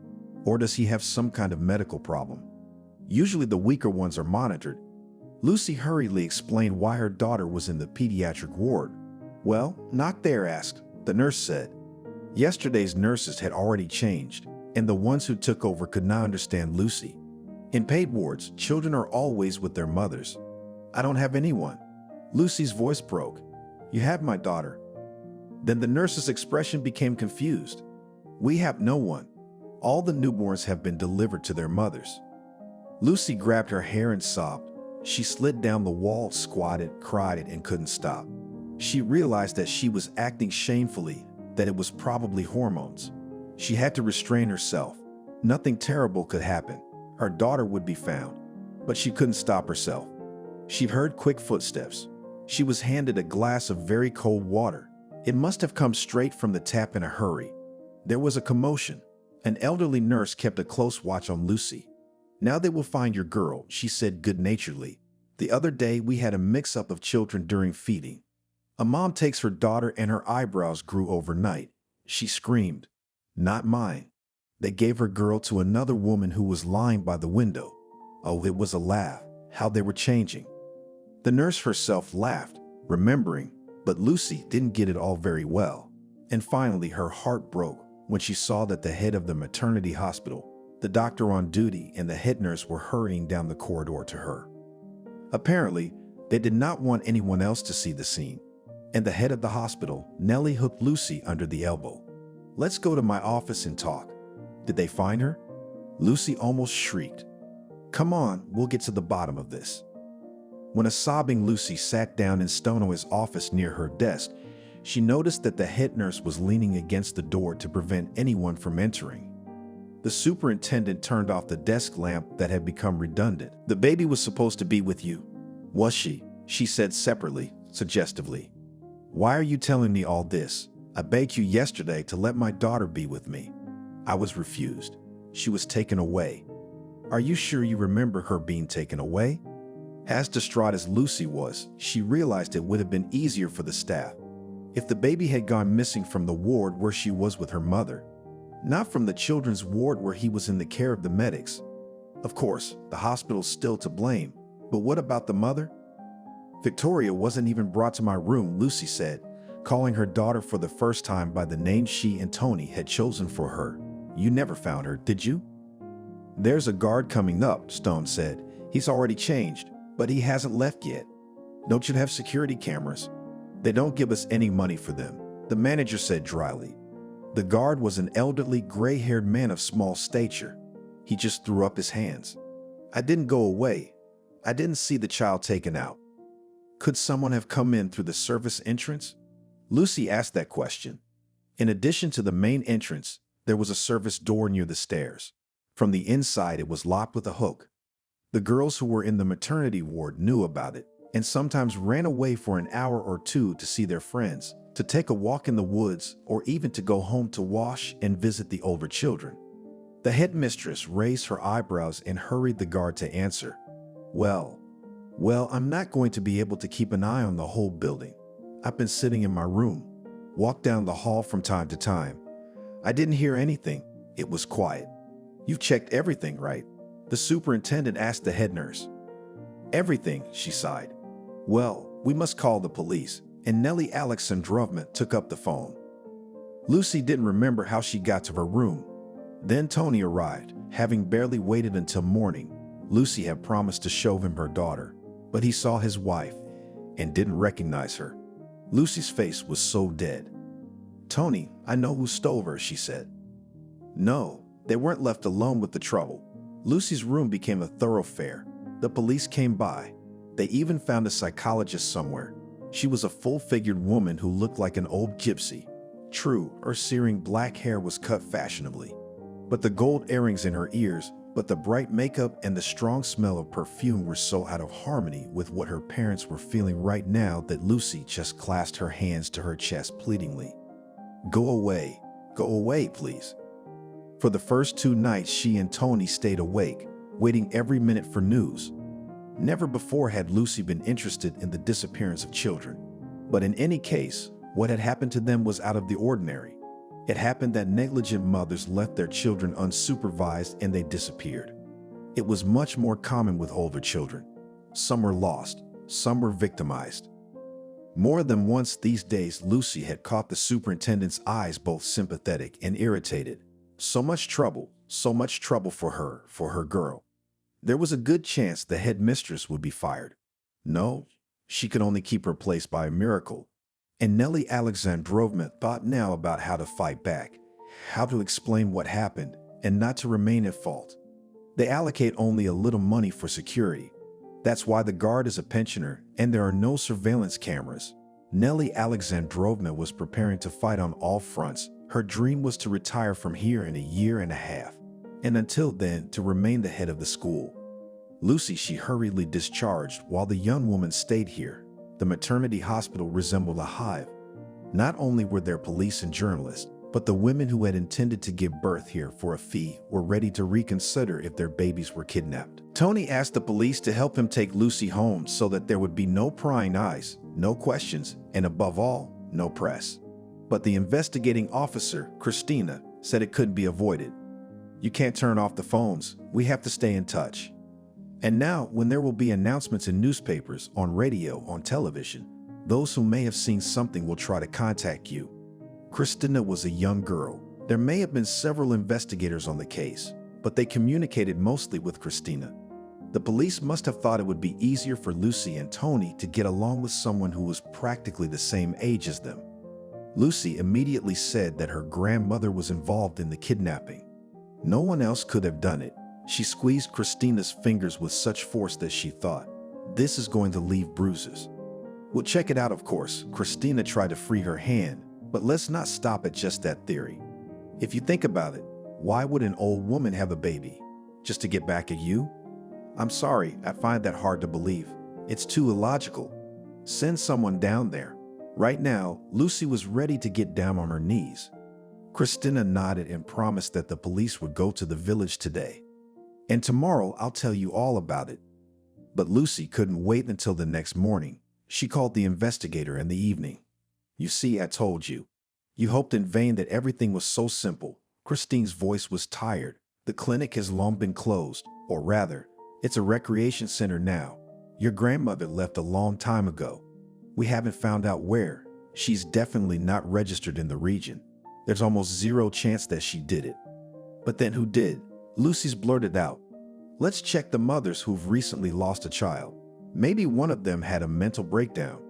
Or does he have some kind of medical problem? Usually the weaker ones are monitored." Lucy hurriedly explained why her daughter was in the pediatric ward. "Well, not there," the nurse said. Yesterday's nurses had already changed, and the ones who took over could not understand Lucy. In paid wards, children are always with their mothers. "I don't have anyone." Lucy's voice broke. "You have my daughter." Then the nurse's expression became confused. "We have no one. All the newborns have been delivered to their mothers." Lucy grabbed her hair and sobbed. She slid down the wall, squatted, cried, and couldn't stop. She realized that she was acting shamefully, that it was probably hormones. She had to restrain herself. Nothing terrible could happen. Her daughter would be found. But she couldn't stop herself. She heard quick footsteps. She was handed a glass of very cold water. It must have come straight from the tap in a hurry. There was a commotion. An elderly nurse kept a close watch on Lucy. "Now they will find your girl," she said good-naturedly. "The other day we had a mix-up of children during feeding. A mom takes her daughter and her eyebrows grew overnight. She screamed. Not mine. They gave her girl to another woman who was lying by the window. Oh, it was a laugh, how they were changing." The nurse herself laughed, remembering, but Lucy didn't get it all very well. And finally her heart broke when she saw that the head of the maternity hospital, the doctor on duty, and the head nurse were hurrying down the corridor to her. Apparently, they did not want anyone else to see the scene. And the head of the hospital, Nellie, hooked Lucy under the elbow. "Let's go to my office and talk." "Did they find her?" Lucy almost shrieked. "Come on, we'll get to the bottom of this." When a sobbing Lucy sat down in Stono's office near her desk, she noticed that the head nurse was leaning against the door to prevent anyone from entering. The superintendent turned off the desk lamp that had become redundant. "The baby was supposed to be with you." "Was she?" she said separately, suggestively. "Why are you telling me all this? I begged you yesterday to let my daughter be with me." "I was refused. She was taken away." "Are you sure you remember her being taken away?" As distraught as Lucy was, she realized it would have been easier for the staff if the baby had gone missing from the ward where she was with her mother, not from the children's ward where he was in the care of the medics. Of course, the hospital's still to blame, but what about the mother? "Victoria wasn't even brought to my room," Lucy said, calling her daughter for the first time by the name she and Tony had chosen for her. "You never found her, did you?" "There's a guard coming up," Stone said. "He's already changed, but he hasn't left yet." "Don't you have security cameras?" "They don't give us any money for them," the manager said dryly. The guard was an elderly, gray-haired man of small stature. He just threw up his hands. "I didn't go away. I didn't see the child taken out." "Could someone have come in through the service entrance?" Lucy asked that question. In addition to the main entrance, there was a service door near the stairs. From the inside, it was locked with a hook. The girls who were in the maternity ward knew about it. and sometimes ran away for an hour or two to see their friends, to take a walk in the woods, or even to go home to wash and visit the older children. The headmistress raised her eyebrows and hurried the guard to answer. Well, I'm not going to be able to keep an eye on the whole building. I've been sitting in my room, walked down the hall from time to time. I didn't hear anything. It was quiet. You've checked everything, right? The superintendent asked the head nurse. Everything, she sighed. Well, we must call the police, and Nellie Alexandrovna took up the phone. Lucy didn't remember how she got to her room. Then Tony arrived, having barely waited until morning. Lucy had promised to show him her daughter, but he saw his wife and didn't recognize her. Lucy's face was so dead. Tony, I know who stole her, she said. No, they weren't left alone with the trouble. Lucy's room became a thoroughfare. The police came by. They even found a psychologist somewhere. She was a full-figured woman who looked like an old gypsy. True, her searing black hair was cut fashionably, but the gold earrings in her ears, but the bright makeup and the strong smell of perfume were so out of harmony with what her parents were feeling right now that Lucy just clasped her hands to her chest pleadingly. Go away, please. For the first 2 nights, she and Tony stayed awake, waiting every minute for news. Never before had Lucy been interested in the disappearance of children. But in any case, what had happened to them was out of the ordinary. It happened that negligent mothers left their children unsupervised and they disappeared. It was much more common with older children. Some were lost, some were victimized. More than once these days, Lucy had caught the superintendent's eyes both sympathetic and irritated. So much trouble for her girl. There was a good chance the headmistress would be fired. No, she could only keep her place by a miracle. And Nellie Alexandrovna thought now about how to fight back, how to explain what happened, and not to remain at fault. They allocate only a little money for security. That's why the guard is a pensioner and there are no surveillance cameras. Nellie Alexandrovna was preparing to fight on all fronts. Her dream was to retire from here in a year and a half, and until then to remain the head of the school. Lucy she hurriedly discharged while the young woman stayed here. The maternity hospital resembled a hive. Not only were there police and journalists, but the women who had intended to give birth here for a fee were ready to reconsider if their babies were kidnapped. Tony asked the police to help him take Lucy home so that there would be no prying eyes, no questions, and above all, no press. But the investigating officer, Christina, said it couldn't be avoided. You can't turn off the phones. We have to stay in touch. And now, when there will be announcements in newspapers, on radio, on television, those who may have seen something will try to contact you. Christina was a young girl. There may have been several investigators on the case, but they communicated mostly with Christina. The police must have thought it would be easier for Lucy and Tony to get along with someone who was practically the same age as them. Lucy immediately said that her grandmother was involved in the kidnapping. No one else could have done it. She squeezed Christina's fingers with such force that she thought, this is going to leave bruises. We'll check it out, of course. Christina tried to free her hand, but let's not stop at just that theory. If you think about it, why would an old woman have a baby? Just to get back at you? I'm sorry, I find that hard to believe. It's too illogical. Send someone down there. Right now, Lucy was ready to get down on her knees. Christina nodded and promised that the police would go to the village today. And tomorrow I'll tell you all about it. But Lucy couldn't wait until the next morning. She called the investigator in the evening. You see, I told you. You hoped in vain that everything was so simple. Christine's voice was tired. The clinic has long been closed, or rather, it's a recreation center now. Your grandmother left a long time ago. We haven't found out where. She's definitely not registered in the region. There's almost zero chance that she did it. But then who did? Lucy's blurted out. Let's check the mothers who've recently lost a child. Maybe one of them had a mental breakdown.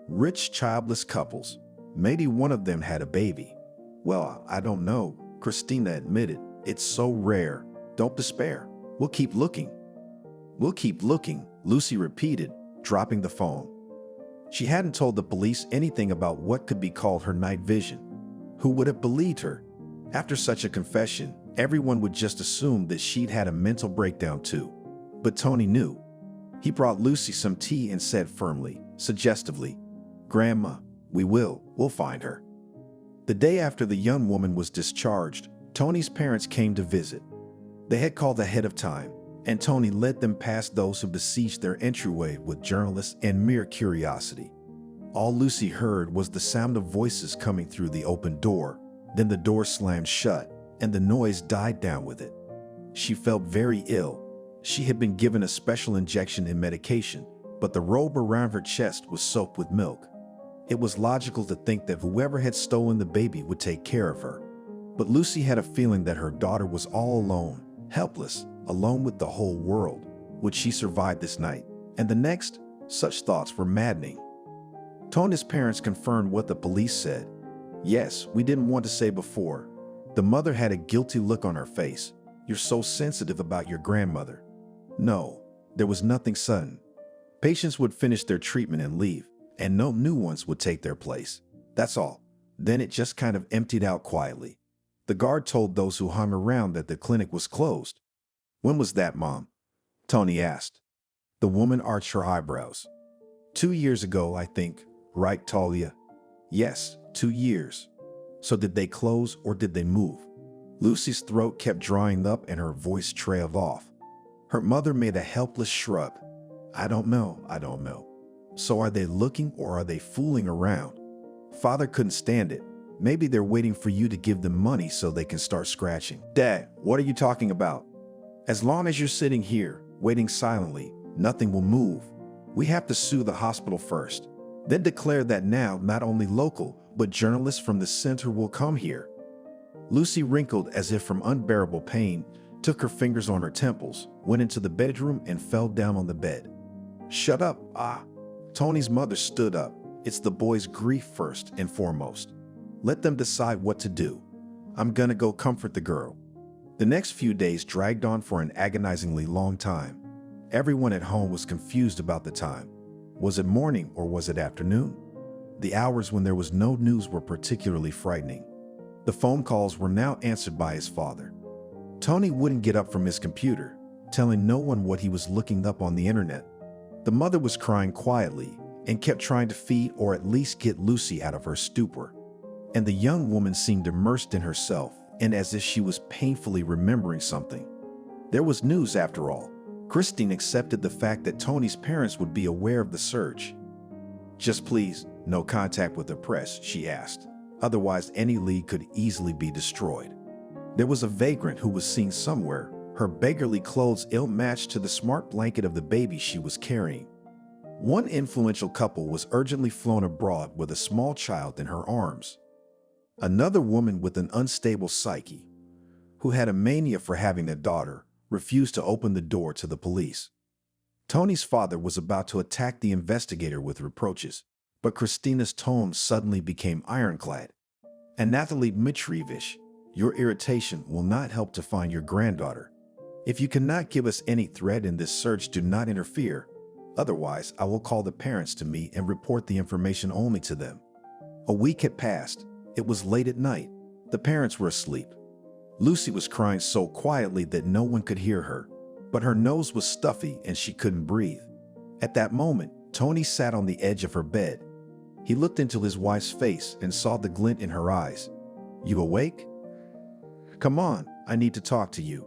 Rich childless couples. Maybe one of them had a baby. Well, I don't know, Christina admitted. It's so rare. Don't despair. We'll keep looking. We'll keep looking, Lucy repeated, dropping the phone. She hadn't told the police anything about what could be called her night vision. Who would have believed her? After such a confession, everyone would just assume that she'd had a mental breakdown too. But Tony knew. He brought Lucy some tea and said firmly, suggestively, "Grandma, we'll find her." The day after the young woman was discharged, Tony's parents came to visit. They had called ahead of time, and Tony led them past those who besieged their entryway with journalists and mere curiosity. All Lucy heard was the sound of voices coming through the open door. Then the door slammed shut, and the noise died down with it. She felt very ill. She had been given a special injection in medication, but the robe around her chest was soaked with milk. It was logical to think that whoever had stolen the baby would take care of her. But Lucy had a feeling that her daughter was all alone, helpless, alone with the whole world. Would she survive this night? And the next? Such thoughts were maddening. Tony's parents confirmed what the police said. Yes, we didn't want to say before. The mother had a guilty look on her face. You're so sensitive about your grandmother. No, there was nothing sudden. Patients would finish their treatment and leave, and no new ones would take their place. That's all. Then it just kind of emptied out quietly. The guard told those who hung around that the clinic was closed. When was that, Mom? Tony asked. The woman arched her eyebrows. 2 years ago, I think. Right, Talia? Yes, 2 years. So did they close or did they move? Lucy's throat kept drying up and her voice trailed off. Her mother made a helpless shrug. I don't know. So are they looking or are they fooling around? Father couldn't stand it. Maybe they're waiting for you to give them money so they can start scratching. Dad, what are you talking about? As long as you're sitting here, waiting silently, nothing will move. We have to sue the hospital first. Then declare that now not only local, but journalists from the center will come here. Lucy wrinkled as if from unbearable pain, took her fingers on her temples, went into the bedroom and fell down on the bed. Shut up, Tony's mother stood up. It's the boy's grief first and foremost. Let them decide what to do. I'm gonna go comfort the girl. The next few days dragged on for an agonizingly long time. Everyone at home was confused about the time. Was it morning or was it afternoon? The hours when there was no news were particularly frightening. The phone calls were now answered by his father. Tony wouldn't get up from his computer, telling no one what he was looking up on the internet. The mother was crying quietly and kept trying to feed or at least get Lucy out of her stupor. And the young woman seemed immersed in herself and as if she was painfully remembering something. There was news after all. Christine accepted the fact that Tony's parents would be aware of the search. Just please, no contact with the press, she asked. Otherwise, any lead could easily be destroyed. There was a vagrant who was seen somewhere, her beggarly clothes ill-matched to the smart blanket of the baby she was carrying. One influential couple was urgently flown abroad with a small child in her arms. Another woman with an unstable psyche, who had a mania for having a daughter, refused to open the door to the police. Tony's father was about to attack the investigator with reproaches, but Christina's tone suddenly became ironclad. Anatoly Dmitrievich, your irritation will not help to find your granddaughter. If you cannot give us any threat in this search, do not interfere. Otherwise, I will call the parents to me and report the information only to them. A week had passed. It was late at night. The parents were asleep. Lucy was crying so quietly that no one could hear her, but her nose was stuffy and she couldn't breathe. At that moment, Tony sat on the edge of her bed. He looked into his wife's face and saw the glint in her eyes. You awake? Come on, I need to talk to you.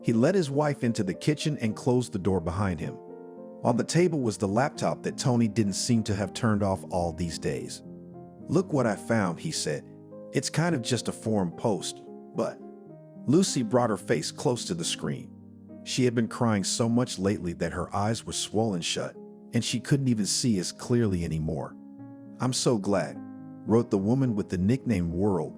He led his wife into the kitchen and closed the door behind him. On the table was the laptop that Tony didn't seem to have turned off all these days. Look what I found, he said. It's kind of just a forum post, but... Lucy brought her face close to the screen. She had been crying so much lately that her eyes were swollen shut, and she couldn't even see as clearly anymore. I'm so glad, wrote the woman with the nickname World.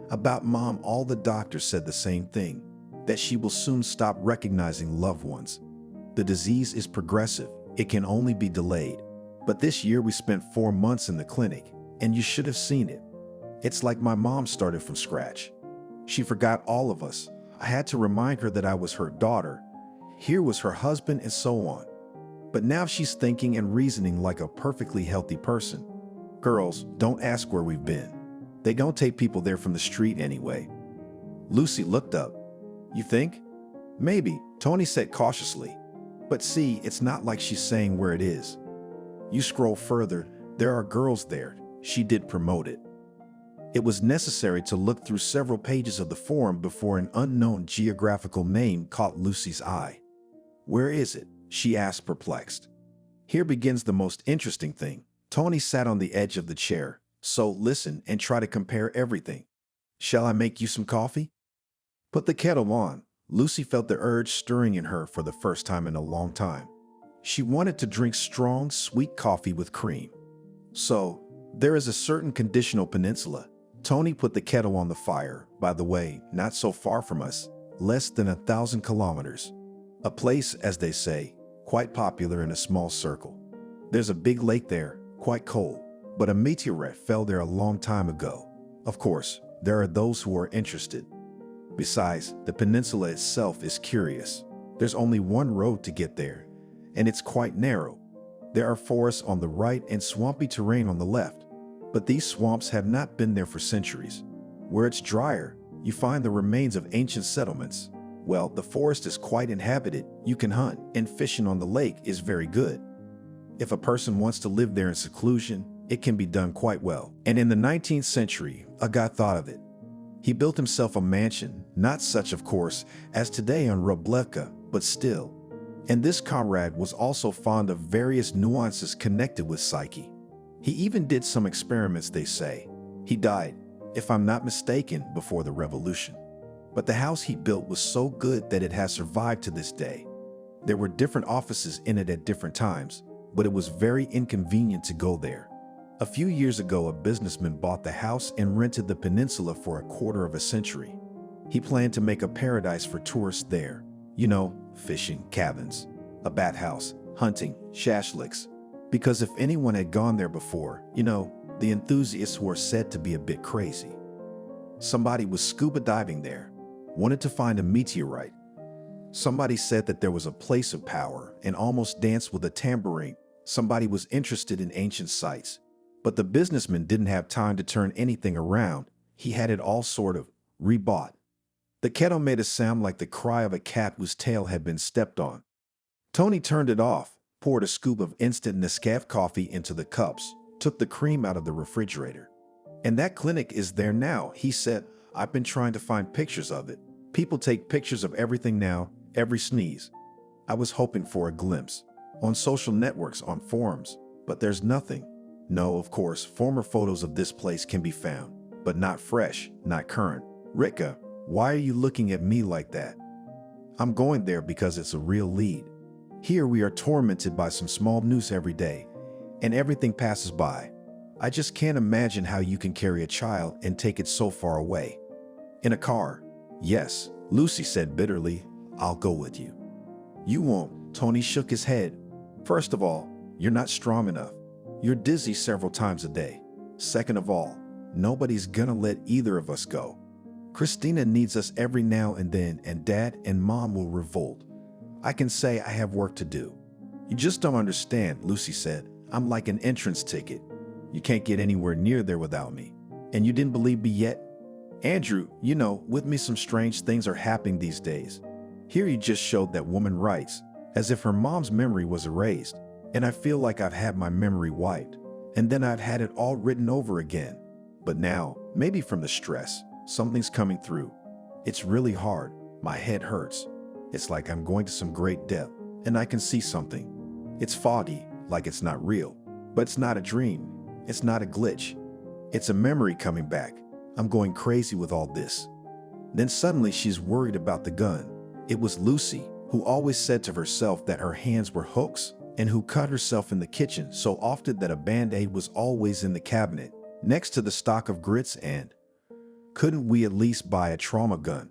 About Mom, all the doctors said the same thing, that she will soon stop recognizing loved ones. The disease is progressive, it can only be delayed. But this year we spent 4 months in the clinic, and you should have seen it. It's like my mom started from scratch. She forgot all of us. I had to remind her that I was her daughter. Here was her husband and so on. But now she's thinking and reasoning like a perfectly healthy person. Girls, don't ask where we've been. They don't take people there from the street anyway. Lucy looked up. You think? Maybe, Tony said cautiously. But see, it's not like she's saying where it is. You scroll further, there are girls there. She did promote it. It was necessary to look through several pages of the forum before an unknown geographical name caught Lucy's eye. Where is it? She asked, perplexed. Here begins the most interesting thing. Tony sat on the edge of the chair. So listen and try to compare everything. Shall I make you some coffee? Put the kettle on. Lucy felt the urge stirring in her for the first time in a long time. She wanted to drink strong, sweet coffee with cream. So, there is a certain conditional peninsula. Tony put the kettle on the fire, by the way, not so far from us, less than 1,000 kilometers. A place, as they say, quite popular in a small circle. There's a big lake there, quite cold, but a meteorite fell there a long time ago. Of course, there are those who are interested. Besides, the peninsula itself is curious. There's only one road to get there, and it's quite narrow. There are forests on the right and swampy terrain on the left. But these swamps have not been there for centuries. Where it's drier, you find the remains of ancient settlements. Well, the forest is quite inhabited, you can hunt, and fishing on the lake is very good. If a person wants to live there in seclusion, it can be done quite well. And in the 19th century, a guy thought of it. He built himself a mansion, not such, of course, as today on Rublevka, but still. And this comrade was also fond of various nuances connected with psyche. He even did some experiments, they say. He died, if I'm not mistaken, before the revolution. But the house he built was so good that it has survived to this day. There were different offices in it at different times, but it was very inconvenient to go there. A few years ago, a businessman bought the house and rented the peninsula for a quarter of a century. He planned to make a paradise for tourists there. You know, fishing, cabins, a bathhouse, hunting, shashliks. Because if anyone had gone there before, you know, the enthusiasts who are said to be a bit crazy. Somebody was scuba diving there, wanted to find a meteorite. Somebody said that there was a place of power and almost danced with a tambourine. Somebody was interested in ancient sites. But the businessman didn't have time to turn anything around. He had it all sort of rebought. The kettle made a sound like the cry of a cat whose tail had been stepped on. Tony turned it off, poured a scoop of instant Nescafe coffee into the cups, took the cream out of the refrigerator. And that clinic is there now, he said. I've been trying to find pictures of it. People take pictures of everything now, every sneeze. I was hoping for a glimpse. On social networks, on forums, but there's nothing. No, of course, former photos of this place can be found, but not fresh, not current. Rika, why are you looking at me like that? I'm going there because it's a real lead. Here we are tormented by some small news every day, and everything passes by. I just can't imagine how you can carry a child and take it so far away. In a car. Yes, Lucy said bitterly, I'll go with you. You won't, Tony shook his head. First of all, you're not strong enough. You're dizzy several times a day. Second of all, nobody's gonna let either of us go. Christina needs us every now and then, and Dad and Mom will revolt. I can say I have work to do. You just don't understand, Lucy said. I'm like an entrance ticket. You can't get anywhere near there without me. And you didn't believe me yet? Andrew, you know, with me some strange things are happening these days. Here you just showed that woman writes, as if her mom's memory was erased. And I feel like I've had my memory wiped. And then I've had it all written over again. But now, maybe from the stress, something's coming through. It's really hard. My head hurts. It's like I'm going to some great depth, and I can see something. It's foggy, like it's not real. But it's not a dream. It's not a glitch. It's a memory coming back. I'm going crazy with all this. Then suddenly she's worried about the gun. It was Lucy, who always said to herself that her hands were hooks, and who cut herself in the kitchen so often that a Band-Aid was always in the cabinet, next to the stock of grits, and couldn't we at least buy a trauma gun?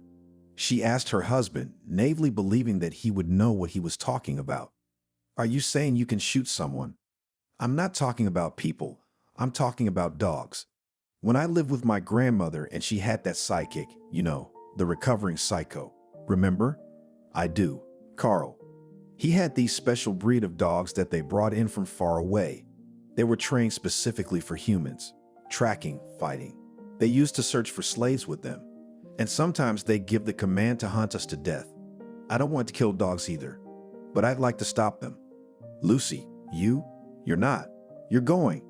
She asked her husband, naively believing that he would know what he was talking about. Are you saying you can shoot someone? I'm not talking about people. I'm talking about dogs. When I lived with my grandmother and she had that psychic, you know, the recovering psycho. Remember? I do. Carl. He had these special breed of dogs that they brought in from far away. They were trained specifically for humans. Tracking, fighting. They used to search for slaves with them. And sometimes they give the command to hunt us to death. I don't want to kill dogs either. but I'd like to stop them. Lucy, you're not. You're going.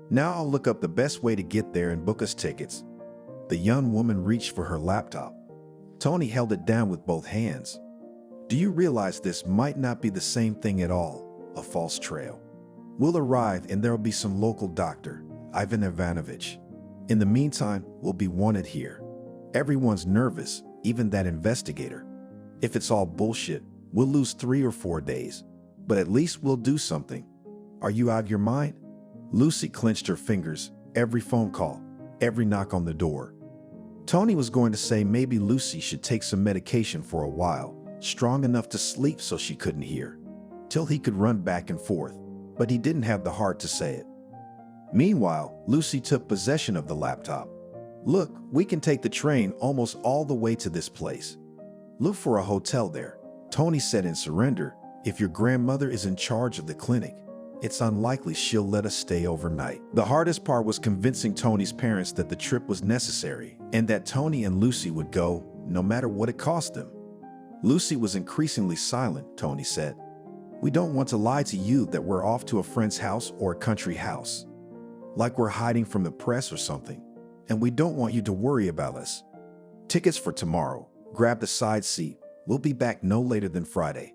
Now I'll look up the best way to get there and book us tickets. The young woman reached for her laptop. Tony held it down with both hands. Do you realize this might not be the same thing at all, a false trail? We'll arrive and there'll be some local doctor, Ivan Ivanovich. In the meantime, we'll be wanted here. Everyone's nervous, even that investigator. If it's all bullshit, we'll lose 3 or 4 days. But at least we'll do something. Are you out of your mind? Lucy clenched her fingers, every phone call, every knock on the door. Tony was going to say maybe Lucy should take some medication for a while, strong enough to sleep so she couldn't hear, till he could run back and forth, but he didn't have the heart to say it. Meanwhile, Lucy took possession of the laptop. Look, we can take the train almost all the way to this place. Look for a hotel there. Tony said in surrender, if your grandmother is in charge of the clinic, it's unlikely she'll let us stay overnight. The hardest part was convincing Tony's parents that the trip was necessary and that Tony and Lucy would go no matter what it cost them. Lucy was increasingly silent, Tony said. We don't want to lie to you that we're off to a friend's house or a country house, like we're hiding from the press or something, and we don't want you to worry about us. Tickets for tomorrow. Grab the side seat. We'll be back no later than Friday.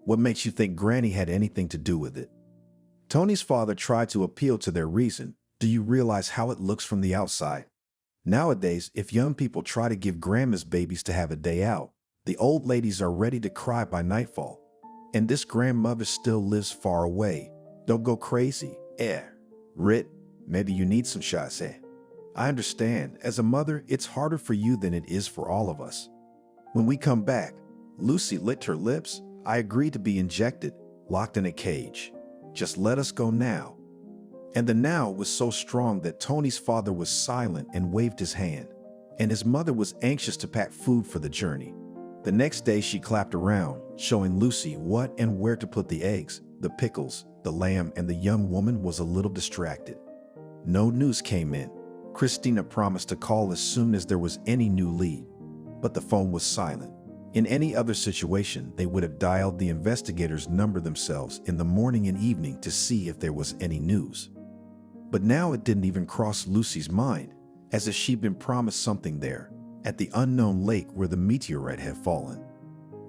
What makes you think Granny had anything to do with it? Tony's father tried to appeal to their reason. Do you realize how it looks from the outside? Nowadays, if young people try to give grandma's babies to have a day out, the old ladies are ready to cry by nightfall. And this grandmother still lives far away. Don't go crazy. Rit, maybe you need some shots, I understand. As a mother, it's harder for you than it is for all of us. When we come back, Lucy licked her lips. I agreed to be injected, locked in a cage. Just let us go now. And the now was so strong that Tony's father was silent and waved his hand, and his mother was anxious to pack food for the journey. The next day she clapped around, showing Lucy what and where to put the eggs, the pickles, the lamb, and the young woman was a little distracted. No news came in. Christina promised to call as soon as there was any new lead, but the phone was silent. In any other situation, they would have dialed the investigator's number themselves in the morning and evening to see if there was any news. But now it didn't even cross Lucy's mind, as if she'd been promised something there, at the unknown lake where the meteorite had fallen.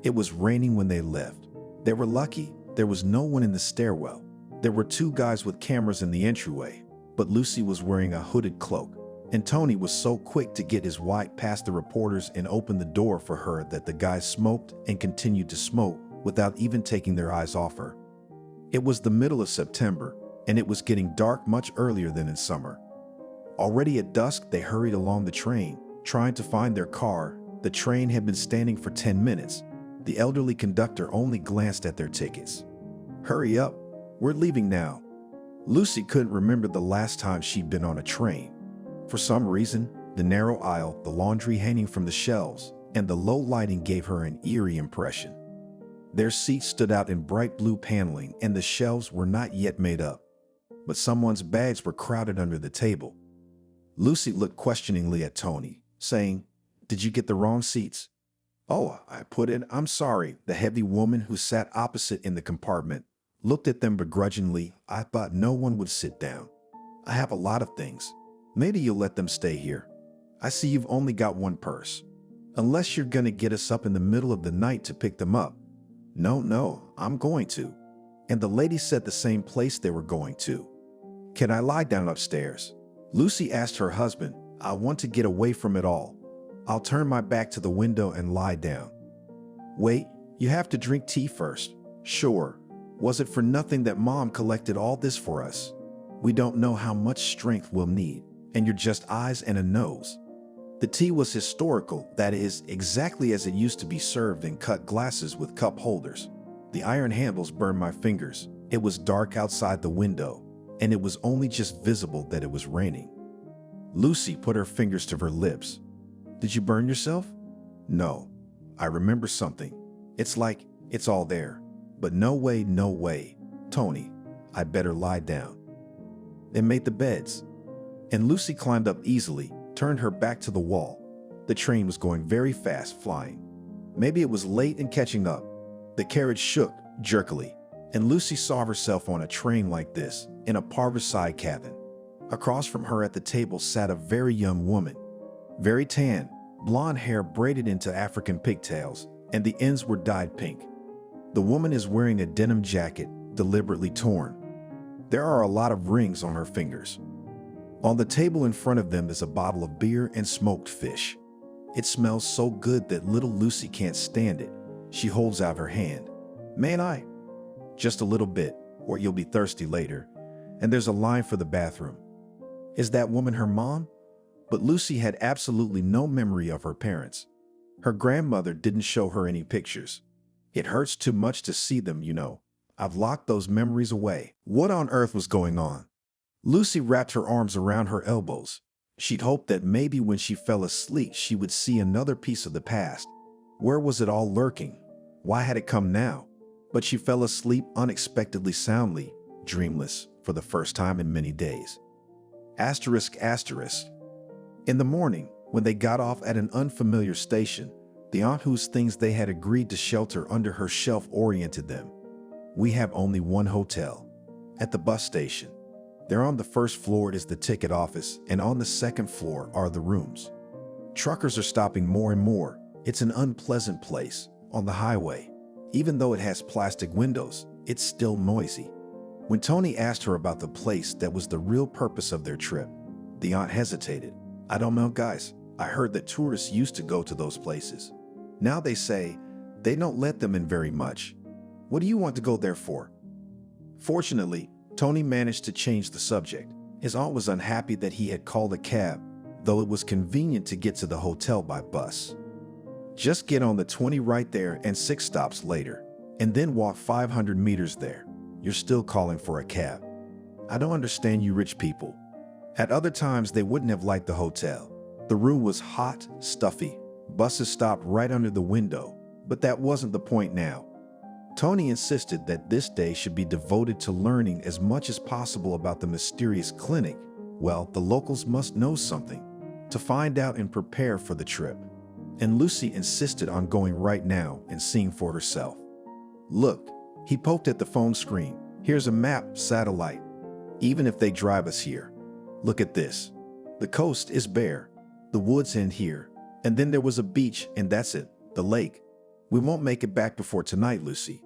It was raining when they left. They were lucky there was no one in the stairwell. There were 2 guys with cameras in the entryway, but Lucy was wearing a hooded cloak, and Tony was so quick to get his wipe past the reporters and open the door for her that the guys smoked and continued to smoke without even taking their eyes off her. It was the middle of September, and it was getting dark much earlier than in summer. Already at dusk, they hurried along the train, trying to find their car. The train had been standing for 10 minutes. The elderly conductor only glanced at their tickets. Hurry up, we're leaving now. Lucy couldn't remember the last time she'd been on a train. For some reason, the narrow aisle, the laundry hanging from the shelves, and the low lighting gave her an eerie impression. Their seats stood out in bright blue paneling, and the shelves were not yet made up, but someone's bags were crowded under the table. Lucy looked questioningly at Tony, saying, "Did you get the wrong seats?" "Oh, I put in, I'm sorry." The heavy woman who sat opposite in the compartment looked at them begrudgingly. "I thought no one would sit down. I have a lot of things. Maybe you'll let them stay here. I see you've only got 1 purse. Unless you're gonna get us up in the middle of the night to pick them up." No, I'm going to." And the lady said the same place they were going to. "Can I lie down upstairs?" Lucy asked her husband. "I want to get away from it all. I'll turn my back to the window and lie down." "Wait, you have to drink tea first." "Sure. Was it for nothing that Mom collected all this for us? We don't know how much strength we'll need, and you're just eyes and a nose." The tea was historical, that is, exactly as it used to be served in cut glasses with cup holders. The iron handles burned my fingers. It was dark outside the window, and it was only just visible that it was raining. Lucy put her fingers to her lips. "Did you burn yourself?" "No. I remember something. It's like it's all there. But no way. Tony, I better lie down." They made the beds, and Lucy climbed up easily, turned her back to the wall. The train was going very fast, flying. Maybe it was late and catching up. The carriage shook, jerkily, and Lucy saw herself on a train like this, in a parverside cabin. Across from her at the table sat a very young woman, very tan, blonde hair braided into African pigtails, and the ends were dyed pink. The woman is wearing a denim jacket, deliberately torn. There are a lot of rings on her fingers. On the table in front of them is a bottle of beer and smoked fish. It smells so good that little Lucy can't stand it. She holds out her hand. "May I?" "Just a little bit, or you'll be thirsty later." And there's a line for the bathroom. Is that woman her mom? But Lucy had absolutely no memory of her parents. Her grandmother didn't show her any pictures. It hurts too much to see them, you know. I've locked those memories away. What on earth was going on? Lucy wrapped her arms around her elbows. She'd hoped that maybe when she fell asleep she would see another piece of the past. Where was it all lurking? Why had it come now? But she fell asleep unexpectedly soundly, dreamless, for the first time in many days. Asterisk, asterisk. In the morning, when they got off at an unfamiliar station, the aunt whose things they had agreed to shelter under her shelf oriented them. "We have only one hotel. At the bus station. There on the first floor is the ticket office, and on the second floor are the rooms. Truckers are stopping more and more. It's an unpleasant place, on the highway. Even though it has plastic windows, it's still noisy." When Tony asked her about the place that was the real purpose of their trip, the aunt hesitated. "I don't know, guys. I heard that tourists used to go to those places. Now they say they don't let them in very much. What do you want to go there for?" Fortunately, Tony managed to change the subject. His aunt was unhappy that he had called a cab, though it was convenient to get to the hotel by bus. "Just get on the 20 right there and 6 stops later, and then walk 500 meters there. You're still calling for a cab. I don't understand you rich people." At other times, they wouldn't have liked the hotel. The room was hot, stuffy. Buses stopped right under the window, but that wasn't the point now. Tony insisted that this day should be devoted to learning as much as possible about the mysterious clinic. Well, the locals must know something, to find out and prepare for the trip. And Lucy insisted on going right now and seeing for herself. "Look," he poked at the phone screen. "Here's a map, satellite. Even if they drive us here. Look at this. The coast is bare. The woods end here. And then there was a beach, and that's it, the lake. We won't make it back before tonight, Lucy.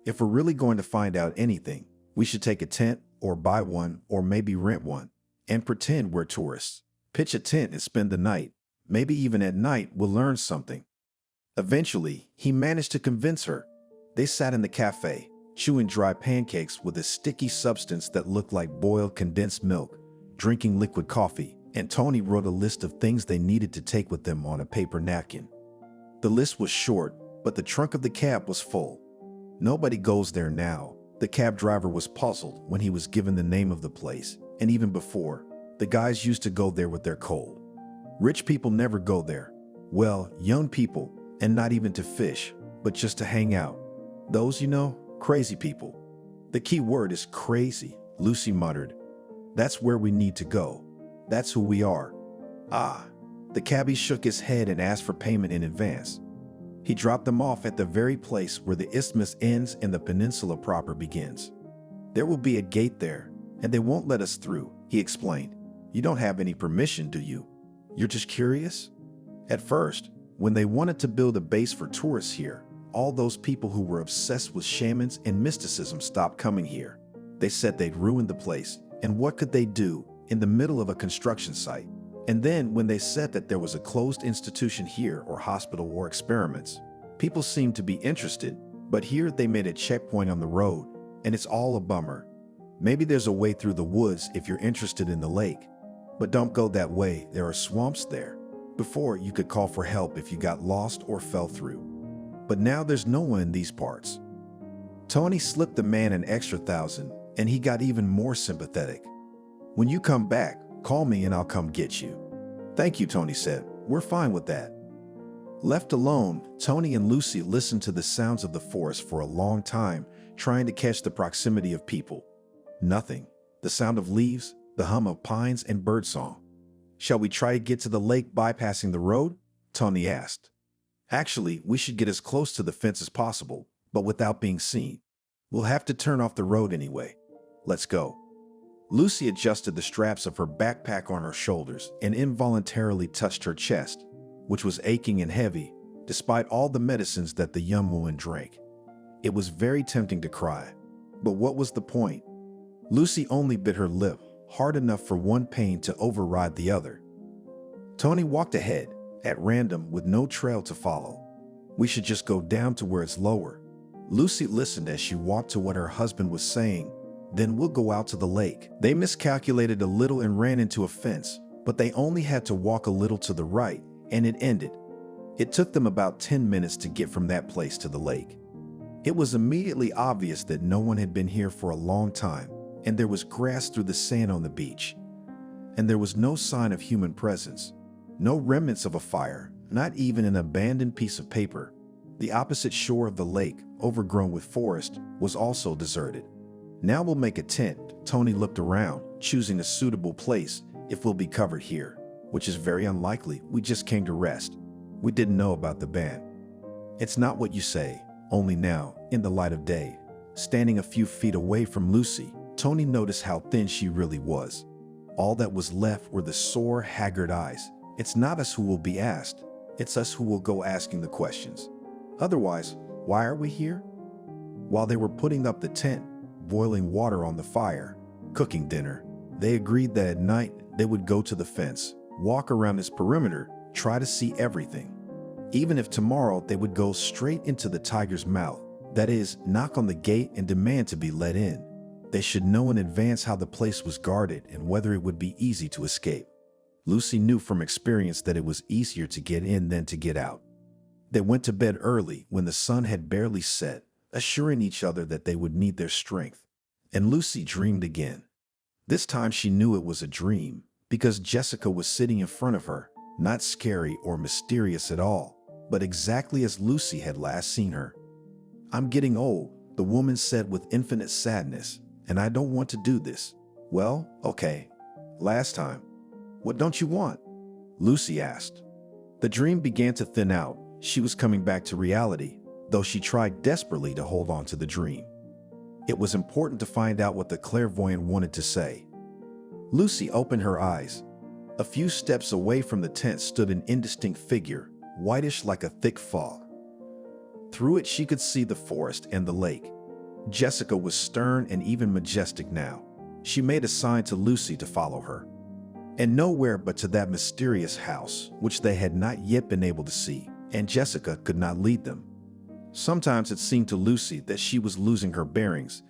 If we're really going to find out anything, we should take a tent or buy one or maybe rent one and pretend we're tourists. Pitch a tent and spend the night. Maybe even at night we'll learn something." Eventually, he managed to convince her. They sat in the cafe, chewing dry pancakes with a sticky substance that looked like boiled condensed milk, drinking liquid coffee, and Tony wrote a list of things they needed to take with them on a paper napkin. The list was short, but the trunk of the cab was full. Nobody goes there now. The cab driver was puzzled when he was given the name of the place, and even before, the guys used to go there with their coal. Rich people never go there. Well, young people, and not even to fish, but just to hang out. Those, you know, crazy people. The key word is crazy, Lucy muttered. That's where we need to go. That's who we are. Ah, the cabbie shook his head and asked for payment in advance. He dropped them off at the very place where the isthmus ends and the peninsula proper begins. "There will be a gate there, and they won't let us through," he explained. "You don't have any permission, do you? You're just curious?" At first, when they wanted to build a base for tourists here, all those people who were obsessed with shamans and mysticism stopped coming here. They said they'd ruined the place, and what could they do in the middle of a construction site? And then when they said that there was a closed institution here or hospital or experiments, people seemed to be interested, but here they made a checkpoint on the road, and it's all a bummer. Maybe there's a way through the woods if you're interested in the lake, but don't go that way, there are swamps there. Before, you could call for help if you got lost or fell through. But now there's no one in these parts. Tony slipped the man an extra $1,000, and he got even more sympathetic. "When you come back, call me and I'll come get you." "Thank you," Tony said. "We're fine with that." Left alone, Tony and Lucy listened to the sounds of the forest for a long time, trying to catch the proximity of people. Nothing. The sound of leaves, the hum of pines, and birdsong. "Shall we try to get to the lake bypassing the road?" Tony asked. "Actually, we should get as close to the fence as possible, but without being seen. We'll have to turn off the road anyway. Let's go. Lucy adjusted the straps of her backpack on her shoulders and involuntarily touched her chest, which was aching and heavy, despite all the medicines that the young woman drank. It was very tempting to cry, but what was the point? Lucy only bit her lip hard enough for one pain to override the other. Tony walked ahead, at random with no trail to follow. We should just go down to where it's lower. Lucy listened as she walked to what her husband was saying. Then we'll go out to the lake. They miscalculated a little and ran into a fence, but they only had to walk a little to the right, and it ended. It took them about 10 minutes to get from that place to the lake. It was immediately obvious that no one had been here for a long time, and there was grass through the sand on the beach. And there was no sign of human presence, no remnants of a fire, not even an abandoned piece of paper. The opposite shore of the lake, overgrown with forest, was also deserted. Now we'll make a tent. Tony looked around, choosing a suitable place if we'll be covered here, which is very unlikely. We just came to rest. We didn't know about the band. It's not what you say. Only now, in the light of day, standing a few feet away from Lucy, Tony noticed how thin she really was. All that was left were the sore, haggard eyes. It's not us who will be asked. It's us who will go asking the questions. Otherwise, why are we here? While they were putting up the tent, boiling water on the fire, cooking dinner, they agreed that at night they would go to the fence, walk around its perimeter, try to see everything. Even if tomorrow they would go straight into the tiger's mouth, that is, knock on the gate and demand to be let in. They should know in advance how the place was guarded and whether it would be easy to escape. Lucy knew from experience that it was easier to get in than to get out. They went to bed early when the sun had barely set, assuring each other that they would need their strength. And Lucy dreamed again. This time she knew it was a dream because Jessica was sitting in front of her, not scary or mysterious at all, but exactly as Lucy had last seen her. "I'm getting old," the woman said with infinite sadness, "and I don't want to do this." "Well, okay. Last time. What don't you want?" Lucy asked. The dream began to thin out. She was coming back to reality, though she tried desperately to hold on to the dream. It was important to find out what the clairvoyant wanted to say. Lucy opened her eyes. A few steps away from the tent stood an indistinct figure, whitish like a thick fog. Through it she could see the forest and the lake. Jessica was stern and even majestic now. She made a sign to Lucy to follow her. And nowhere but to that mysterious house, which they had not yet been able to see, and Jessica could not lead them. Sometimes it seemed to Lucy that she was losing her bearings,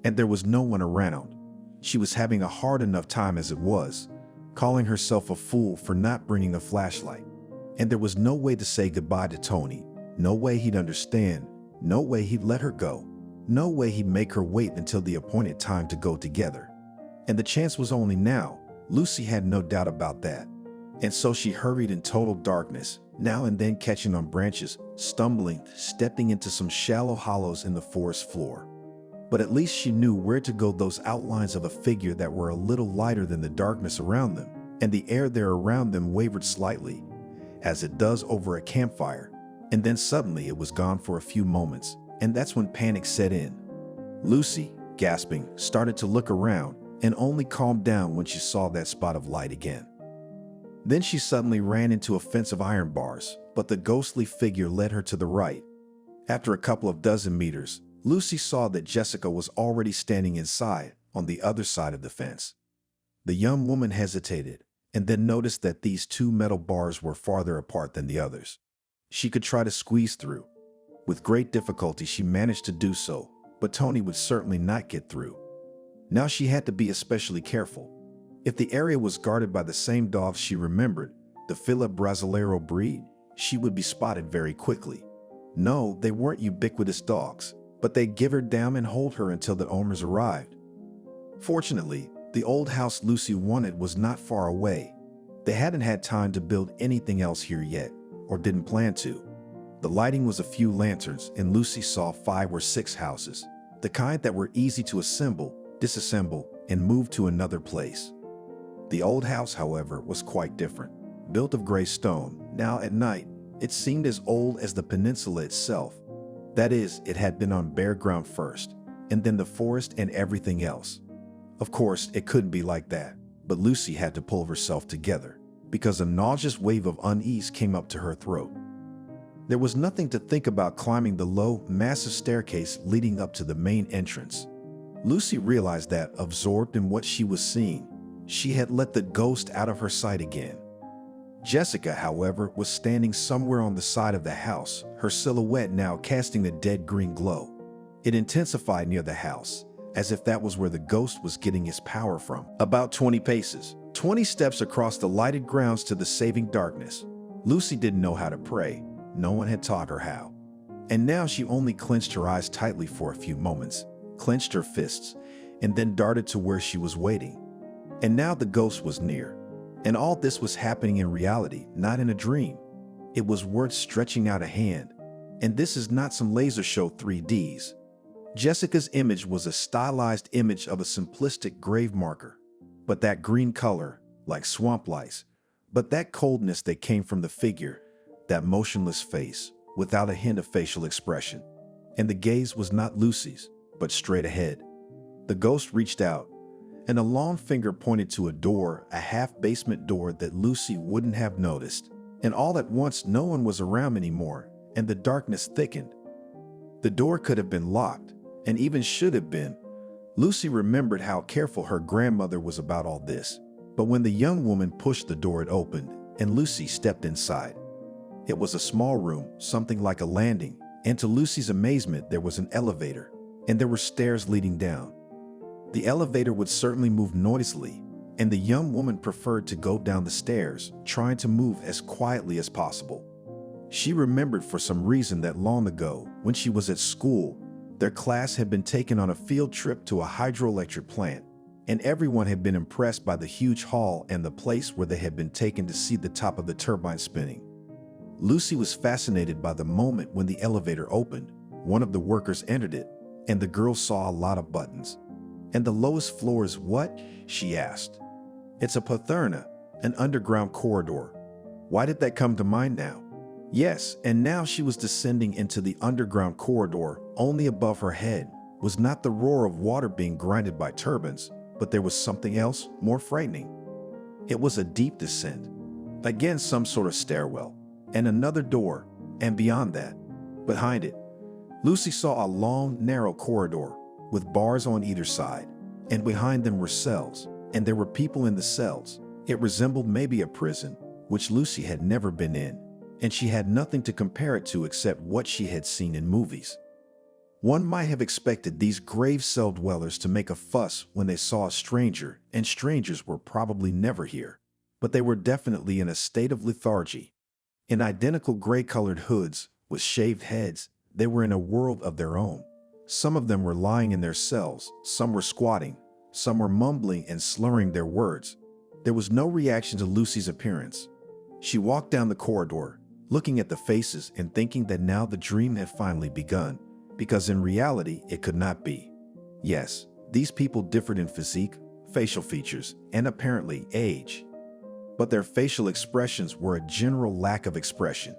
and there was no one around. She was having a hard enough time as it was, calling herself a fool for not bringing a flashlight. And there was no way to say goodbye to Tony, no way he'd understand, no way he'd let her go, no way he'd make her wait until the appointed time to go together. And the chance was only now. Lucy had no doubt about that. And so she hurried in total darkness, now and then catching on branches, stumbling, stepping into some shallow hollows in the forest floor. But at least she knew where to go, those outlines of a figure that were a little lighter than the darkness around them, and the air there around them wavered slightly, as it does over a campfire. And then suddenly it was gone for a few moments, and that's when panic set in. Lucy, gasping, started to look around, and only calmed down when she saw that spot of light again. Then she suddenly ran into a fence of iron bars, but the ghostly figure led her to the right. After a couple of dozen meters, Lucy saw that Jessica was already standing inside, on the other side of the fence. The young woman hesitated, and then noticed that these two metal bars were farther apart than the others. She could try to squeeze through. With great difficulty she managed to do so, but Tony would certainly not get through. Now she had to be especially careful. If the area was guarded by the same dogs she remembered, the Fila Brasileiro breed, she would be spotted very quickly. No, they weren't ubiquitous dogs, but they'd give her down and hold her until the owners arrived. Fortunately, the old house Lucy wanted was not far away. They hadn't had time to build anything else here yet, or didn't plan to. The lighting was a few lanterns, and Lucy saw 5 or 6 houses, the kind that were easy to assemble, disassemble, and move to another place. The old house, however, was quite different. Built of gray stone, now at night, it seemed as old as the peninsula itself. That is, it had been on bare ground first, and then the forest and everything else. Of course, it couldn't be like that, but Lucy had to pull herself together because a nauseous wave of unease came up to her throat. There was nothing to think about climbing the low, massive staircase leading up to the main entrance. Lucy realized that, absorbed in what she was seeing, she had let the ghost out of her sight again. Jessica, however, was standing somewhere on the side of the house, her silhouette now casting a dead green glow. It intensified near the house, as if that was where the ghost was getting his power from. About 20 paces, 20 steps across the lighted grounds to the saving darkness. Lucy didn't know how to pray. No one had taught her how. And now she only clenched her eyes tightly for a few moments, clenched her fists, and then darted to where she was waiting. And now the ghost was near. And all this was happening in reality, not in a dream. It was worth stretching out a hand. And this is not some laser show 3Ds. Jessica's image was a stylized image of a simplistic grave marker. But that green color, like swamp lice, but that coldness that came from the figure, that motionless face, without a hint of facial expression. And the gaze was not Lucy's, but straight ahead. The ghost reached out, and a long finger pointed to a door, a half-basement door that Lucy wouldn't have noticed. And all at once, no one was around anymore, and the darkness thickened. The door could have been locked, and even should have been. Lucy remembered how careful her grandmother was about all this. But when the young woman pushed the door, it opened, and Lucy stepped inside. It was a small room, something like a landing, and to Lucy's amazement, there was an elevator, and there were stairs leading down. The elevator would certainly move noisily, and the young woman preferred to go down the stairs, trying to move as quietly as possible. She remembered for some reason that long ago, when she was at school, their class had been taken on a field trip to a hydroelectric plant, and everyone had been impressed by the huge hall and the place where they had been taken to see the top of the turbine spinning. Lucy was fascinated by the moment when the elevator opened. One of the workers entered it, and the girl saw a lot of buttons. "And the lowest floor is what?" she asked. "It's a patherna, an underground corridor." Why did that come to mind now? Yes, and now she was descending into the underground corridor. Only above her head was not the roar of water being grinded by turbines, but there was something else more frightening. It was a deep descent. Again, some sort of stairwell, and another door, and beyond that, behind it, Lucy saw a long, narrow corridor with bars on either side, and behind them were cells, and there were people in the cells. It resembled maybe a prison, which Lucy had never been in, and she had nothing to compare it to except what she had seen in movies. One might have expected these grave cell dwellers to make a fuss when they saw a stranger, and strangers were probably never here, but they were definitely in a state of lethargy. In identical gray-colored hoods, with shaved heads, they were in a world of their own. Some of them were lying in their cells, some were squatting, some were mumbling and slurring their words. There was no reaction to Lucy's appearance. She walked down the corridor, looking at the faces and thinking that now the dream had finally begun, because in reality it could not be. Yes, these people differed in physique, facial features, and apparently age. But their facial expressions were a general lack of expression.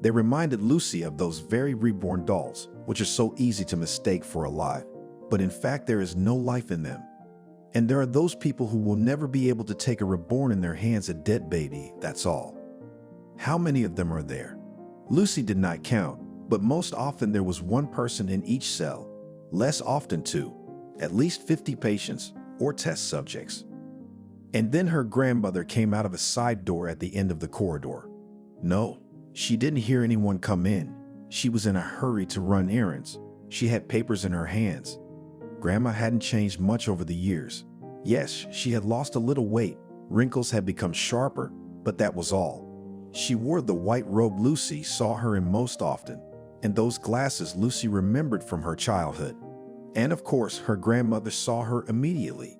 They reminded Lucy of those very reborn dolls, which are so easy to mistake for alive, but in fact there is no life in them. And there are those people who will never be able to take a reborn in their hands a dead baby, that's all. How many of them are there? Lucy did not count, but most often there was one person in each cell, less often two, at least 50 patients or test subjects. And then her grandmother came out of a side door at the end of the corridor. No, she didn't hear anyone come in. She was in a hurry to run errands. She had papers in her hands. Grandma hadn't changed much over the years. Yes, she had lost a little weight. Wrinkles had become sharper, but that was all. She wore the white robe Lucy saw her in most often, and those glasses Lucy remembered from her childhood. And of course, her grandmother saw her immediately.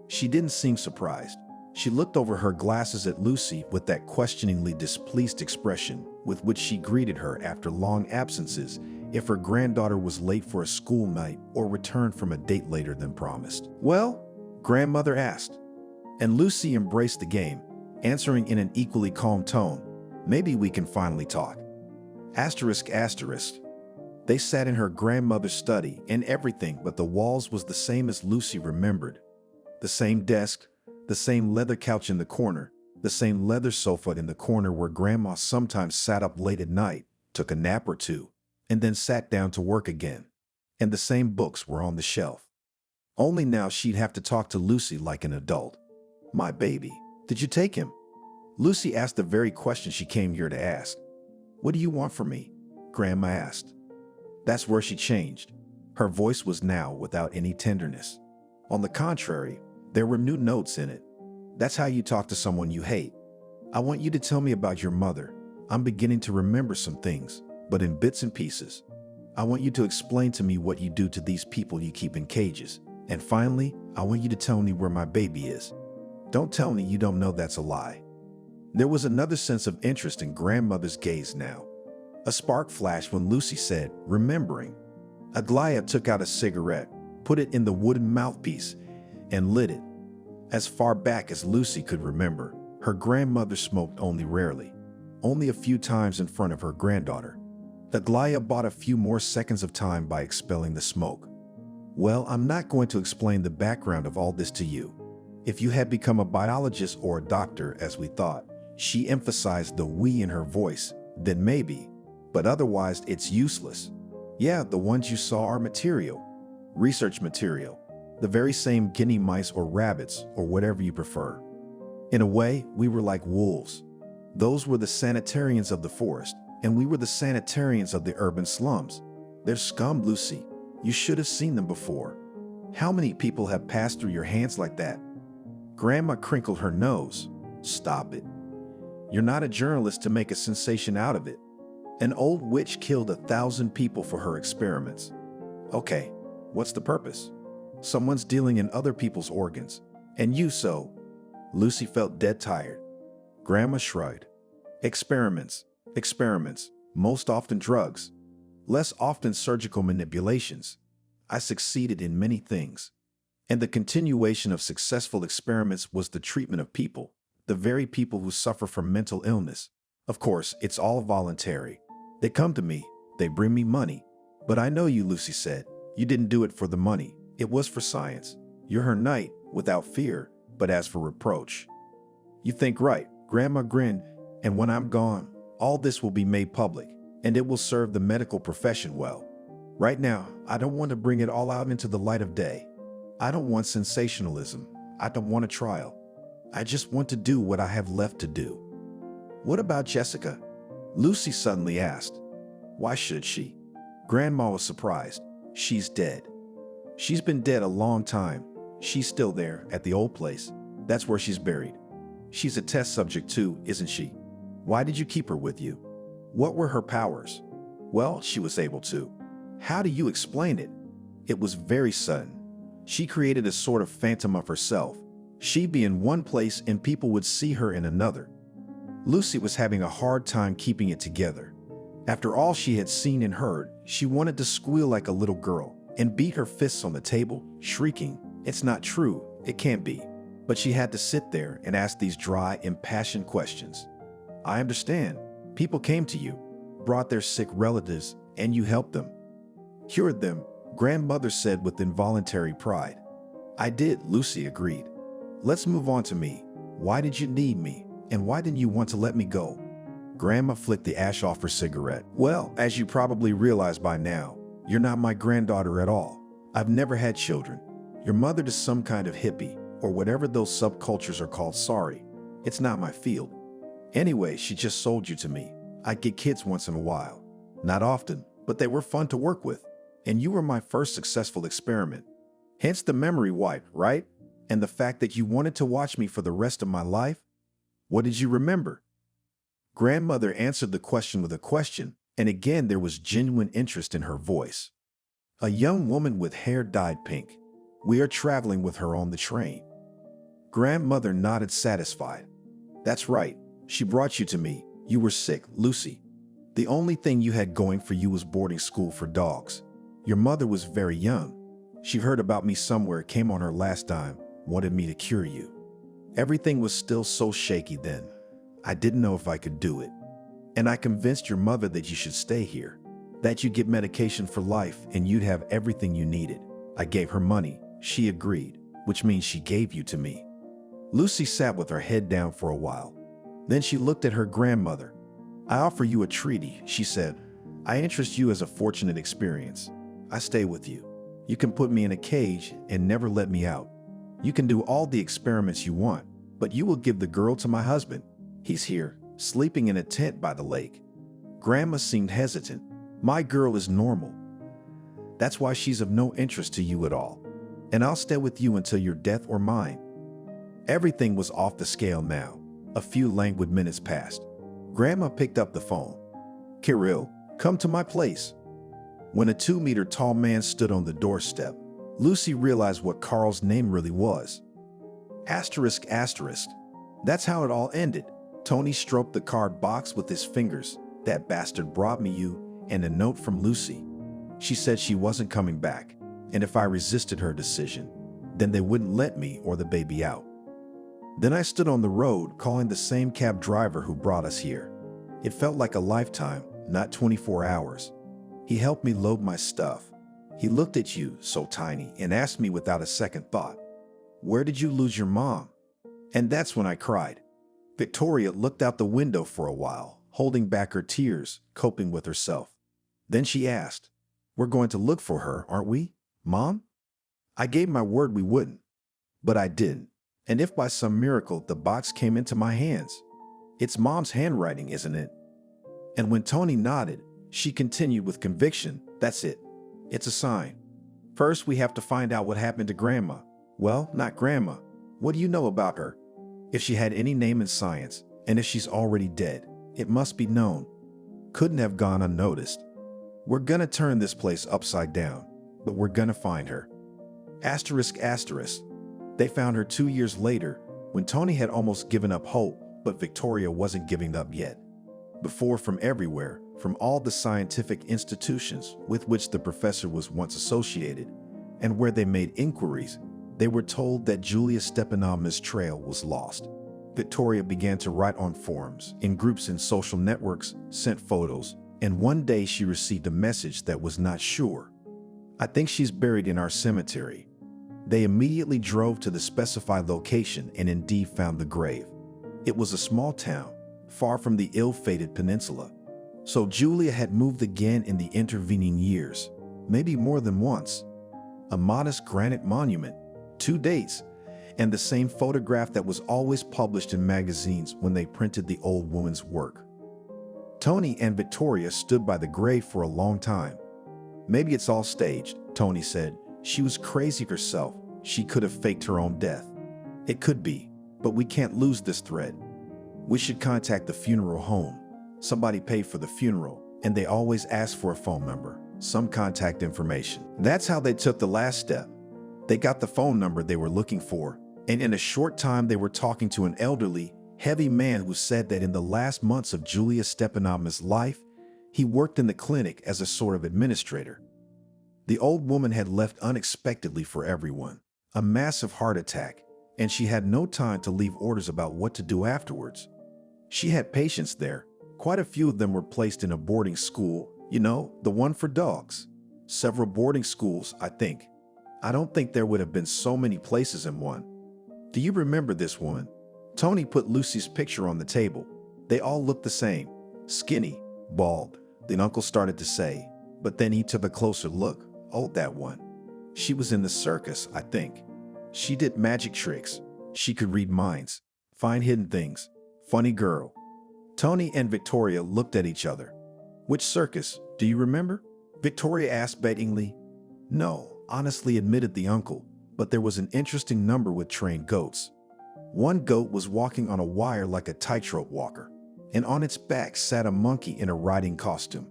She didn't seem surprised. She looked over her glasses at Lucy with that questioningly displeased expression with which she greeted her after long absences if her granddaughter was late for a school night or returned from a date later than promised. "Well?" grandmother asked. And Lucy embraced the game, answering in an equally calm tone, "Maybe we can finally talk." Asterisk, asterisk. They sat in her grandmother's study, and everything but the walls was the same as Lucy remembered. The same desk, the same leather couch in the corner, the same leather sofa in the corner where Grandma sometimes sat up late at night, took a nap or two, and then sat down to work again. And the same books were on the shelf. Only now she'd have to talk to Lucy like an adult. "My baby, did you take him?" Lucy asked the very question she came here to ask. "What do you want from me?" Grandma asked. That's where she changed. Her voice was now without any tenderness. On the contrary, there were new notes in it. "That's how you talk to someone you hate. I want you to tell me about your mother. I'm beginning to remember some things, but in bits and pieces. I want you to explain to me what you do to these people you keep in cages. And finally, I want you to tell me where my baby is. Don't tell me you don't know that's a lie." There was another sense of interest in Grandmother's gaze now. A spark flashed when Lucy said, remembering. Aglaia took out a cigarette, put it in the wooden mouthpiece, and lit it. As far back as Lucy could remember, her grandmother smoked only rarely, only a few times in front of her granddaughter. Aglaia bought a few more seconds of time by expelling the smoke. "Well, I'm not going to explain the background of all this to you. If you had become a biologist or a doctor, as we thought," she emphasized the we in her voice, "then maybe. But otherwise, it's useless. Yeah, the ones you saw are material. Research material. The very same guinea mice or rabbits or whatever you prefer. In a way, we were like wolves. Those were the sanitarians of the forest, and we were the sanitarians of the urban slums. They're scum, Lucy. You should have seen them before. How many people have passed through your hands like that?" Grandma crinkled her nose. "Stop it. You're not a journalist to make a sensation out of it. An old witch killed 1,000 people for her experiments. Okay, what's the purpose? Someone's dealing in other people's organs. And you so." Lucy felt dead tired. Grandma shrugged. "Experiments. Experiments. Most often drugs. Less often surgical manipulations. I succeeded in many things. And the continuation of successful experiments was the treatment of people, the very people who suffer from mental illness. Of course, it's all voluntary. They come to me, they bring me money. But I know you," Lucy said. "You didn't do it for the money. It was for science. You're her knight, without fear, but as for reproach." "You think right," Grandma grinned, "and when I'm gone, all this will be made public, and it will serve the medical profession well. Right now, I don't want to bring it all out into the light of day. I don't want sensationalism. I don't want a trial. I just want to do what I have left to do." "What about Jessica?" Lucy suddenly asked. "Why should she?" Grandma was surprised. "She's dead. She's been dead a long time. She's still there, at the old place. That's where she's buried. She's a test subject too, isn't she? Why did you keep her with you? What were her powers?" "Well, she was able to." "How do you explain it?" "It was very sudden. She created a sort of phantom of herself. She'd be in one place and people would see her in another." Lucy was having a hard time keeping it together. After all she had seen and heard, she wanted to squeal like a little girl and beat her fists on the table, shrieking, "It's not true, it can't be." But she had to sit there and ask these dry, impassioned questions. "I understand. People came to you, brought their sick relatives, and you helped them." "Cured them," Grandmother said with involuntary pride. "I did," Lucy agreed. "Let's move on to me. Why did you need me? And why didn't you want to let me go?" Grandma flicked the ash off her cigarette. "Well, as you probably realize by now, you're not my granddaughter at all. I've never had children. Your mother is some kind of hippie, or whatever those subcultures are called. Sorry, it's not my field. Anyway, she just sold you to me. I'd get kids once in a while. Not often, but they were fun to work with. And you were my first successful experiment. Hence the memory wipe, right? And the fact that you wanted to watch me for the rest of my life? What did you remember?" Grandmother answered the question with a question, and again there was genuine interest in her voice. "A young woman with hair dyed pink. We are traveling with her on the train." Grandmother nodded satisfied. "That's right. She brought you to me. You were sick, Lucy. The only thing you had going for you was boarding school for dogs. Your mother was very young. She heard about me somewhere, came on her last dime, wanted me to cure you. Everything was still so shaky then. I didn't know if I could do it. And I convinced your mother that you should stay here. that you'd get medication for life and you'd have everything you needed. I gave her money. She agreed, which means she gave you to me. Lucy sat with her head down for a while. Then she looked at her grandmother. I offer you a treaty, she said. I interest you as a fortunate experience. I stay with you. You can put me in a cage and never let me out. You can do all the experiments you want, but you will give the girl to my husband. He's here, sleeping in a tent by the lake. Grandma seemed hesitant. My girl is normal. That's why she's of no interest to you at all. And I'll stay with you until your death or mine. Everything was off the scale now. A few languid minutes passed. Grandma picked up the phone. Kirill, come to my place. When a 2-meter tall man stood on the doorstep, Lucy realized what Carl's name really was. Asterisk, asterisk. That's how it all ended. Tony stroked the card box with his fingers. That bastard brought me you and a note from Lucy. She said she wasn't coming back, and if I resisted her decision, then they wouldn't let me or the baby out. Then I stood on the road calling the same cab driver who brought us here. It felt like a lifetime, not 24 hours. He helped me load my stuff. He looked at you, so tiny, and asked me without a second thought, "Where did you lose your mom?" And that's when I cried. Victoria looked out the window for a while, holding back her tears, coping with herself. Then she asked, "We're going to look for her, aren't we, Mom?" I gave my word we wouldn't, but I didn't. And if by some miracle the box came into my hands, it's Mom's handwriting, isn't it? And when Tony nodded, she continued with conviction, "That's it. It's a sign. First, we have to find out what happened to Grandma. Well, not Grandma. What do you know about her? If she had any name in science, and if she's already dead, it must be known. Couldn't have gone unnoticed. We're gonna turn this place upside down, but we're gonna find her." Asterisk, asterisk. They found her 2 years later, when Tony had almost given up hope, but Victoria wasn't giving up yet. Before, from everywhere, from all the scientific institutions with which the professor was once associated, and where they made inquiries, they were told that Julia Stepanovna's trail was lost. Victoria began to write on forums, in groups and social networks, sent photos, and one day she received a message that was not sure. "I think she's buried in our cemetery." They immediately drove to the specified location and indeed found the grave. It was a small town, far from the ill-fated peninsula. So Julia had moved again in the intervening years, maybe more than once. A modest granite monument, 2 dates, and the same photograph that was always published in magazines when they printed the old woman's work. Tony and Victoria stood by the grave for a long time. "Maybe it's all staged," Tony said. "She was crazy herself. She could have faked her own death." "It could be, but we can't lose this thread. We should contact the funeral home. Somebody paid for the funeral, and they always ask for a phone number, some contact information." That's how they took the last step. They got the phone number they were looking for, and in a short time they were talking to an elderly, heavy man who said that in the last months of Julia Stepanovna's life, he worked in the clinic as a sort of administrator. The old woman had left unexpectedly for everyone, a massive heart attack, and she had no time to leave orders about what to do afterwards. She had patients there. Quite a few of them were placed in a boarding school, you know, the one for dogs. Several boarding schools, I think. I don't think there would have been so many places in one. Do you remember this woman? Tony put Lucy's picture on the table. They all looked the same. Skinny, bald. Then Uncle started to say, but then he took a closer look. "Oh, that one. She was in the circus, I think. She did magic tricks. She could read minds, find hidden things. Funny girl." Tony and Victoria looked at each other. "Which circus? Do you remember?" Victoria asked bettingly. "No," honestly admitted the uncle, "but there was an interesting number with trained goats. One goat was walking on a wire like a tightrope walker, and on its back sat a monkey in a riding costume.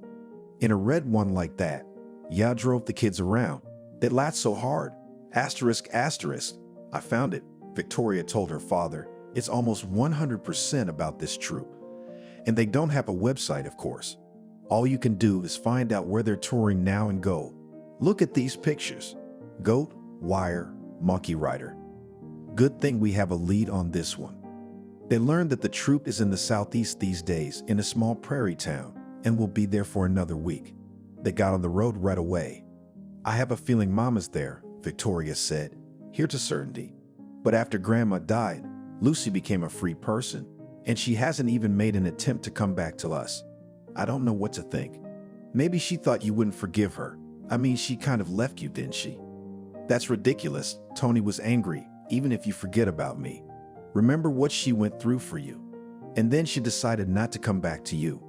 In a red one like that. Yeah, drove the kids around. They laughed so hard. Asterisk, asterisk. I found it," Victoria told her father. "It's almost 100% about this troupe. And they don't have a website, of course. All you can do is find out where they're touring now and go. Look at these pictures. Goat, wire, monkey rider. Good thing we have a lead on this one." They learned that the troupe is in the southeast these days in a small prairie town and will be there for another week. They got on the road right away. I have a feeling Mama's there, Victoria said, here to certainty. But after Grandma died, Lucy became a free person, and she hasn't even made an attempt to come back to us. I don't know what to think. Maybe she thought you wouldn't forgive her. I mean, she kind of left you, didn't she? That's ridiculous. Tony was angry, even if you forget about me. Remember what she went through for you. And then she decided not to come back to you.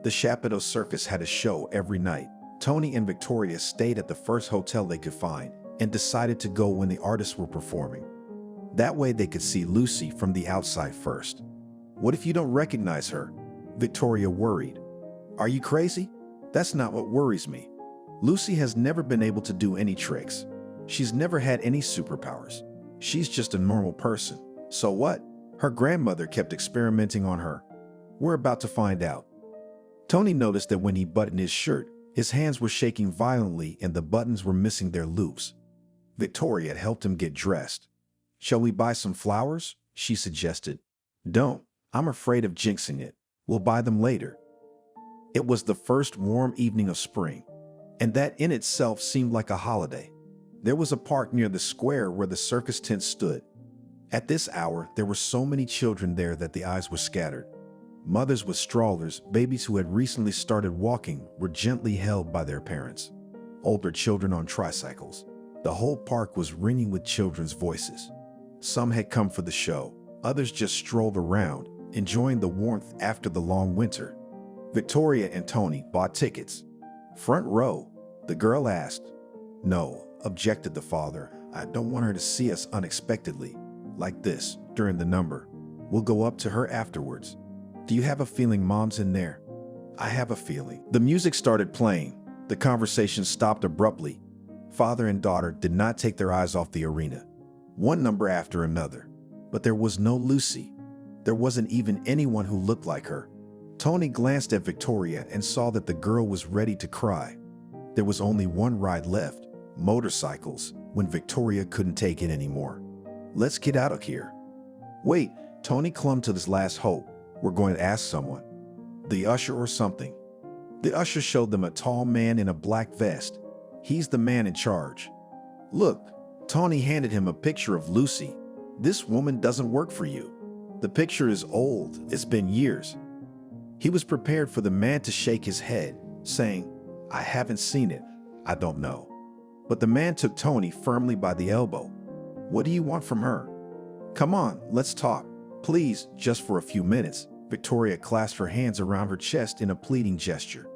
The Chapido Circus had a show every night. Tony and Victoria stayed at the first hotel they could find and decided to go when the artists were performing. That way they could see Lucy from the outside first. What if you don't recognize her? Victoria worried. Are you crazy? That's not what worries me. Lucy has never been able to do any tricks. She's never had any superpowers. She's just a normal person. So what? Her grandmother kept experimenting on her. We're about to find out. Tony noticed that when he buttoned his shirt, his hands were shaking violently and the buttons were missing their loops. Victoria had helped him get dressed. Shall we buy some flowers? She suggested. Don't. I'm afraid of jinxing it. We'll buy them later. It was the first warm evening of spring, and that in itself seemed like a holiday. There was a park near the square where the circus tent stood. At this hour, there were so many children there that the eyes were scattered. Mothers with strollers, babies who had recently started walking, were gently held by their parents. Older children on tricycles. The whole park was ringing with children's voices. Some had come for the show. Others just strolled around, enjoying the warmth after the long winter. Victoria and Tony bought tickets. Front row, the girl asked. No, objected the father. I don't want her to see us unexpectedly, like this, during the number. We'll go up to her afterwards. Do you have a feeling Mom's in there? I have a feeling. The music started playing. The conversation stopped abruptly. Father and daughter did not take their eyes off the arena. One number after another. But there was no Lucy. There wasn't even anyone who looked like her. Tony glanced at Victoria and saw that the girl was ready to cry. There was only one ride left, motorcycles, when Victoria couldn't take it anymore. Let's get out of here. Wait, Tony clung to this last hope. We're going to ask someone. The usher or something. The usher showed them a tall man in a black vest. He's the man in charge. Look, Tony handed him a picture of Lucy. This woman doesn't work for you. The picture is old. It's been years. He was prepared for the man to shake his head, saying, I haven't seen it. I don't know. But the man took Tony firmly by the elbow. What do you want from her? Come on, let's talk. Please, just for a few minutes. Victoria clasped her hands around her chest in a pleading gesture.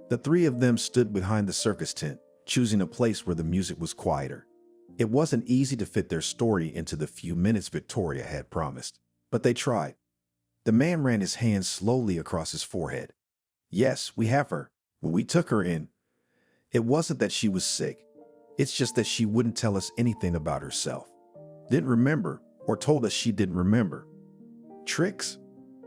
The three of them stood behind the circus tent, choosing a place where the music was quieter. It wasn't easy to fit their story into the few minutes Victoria had promised, but they tried. The man ran his hands slowly across his forehead. Yes, we have her. When we took her in, it wasn't that she was sick. It's just that she wouldn't tell us anything about herself. Didn't remember, or told us she didn't remember. Tricks?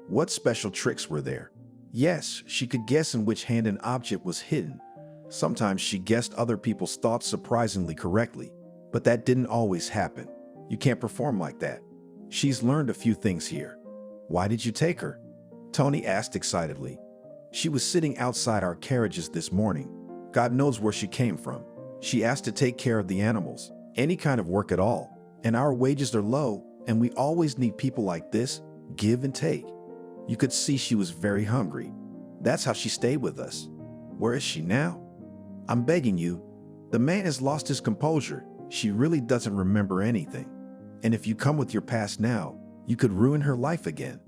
What special tricks were there? Yes, she could guess in which hand an object was hidden. Sometimes she guessed other people's thoughts surprisingly correctly, but that didn't always happen. You can't perform like that. She's learned a few things here. Why did you take her? Tony asked excitedly. She was sitting outside our carriages this morning. God knows where she came from. She asked to take care of the animals, any kind of work at all. And our wages are low, and we always need people like this, give and take. You could see she was very hungry. That's how she stayed with us. Where is she now? I'm begging you. The man has lost his composure. She really doesn't remember anything. And if you come with your past now, you could ruin her life again.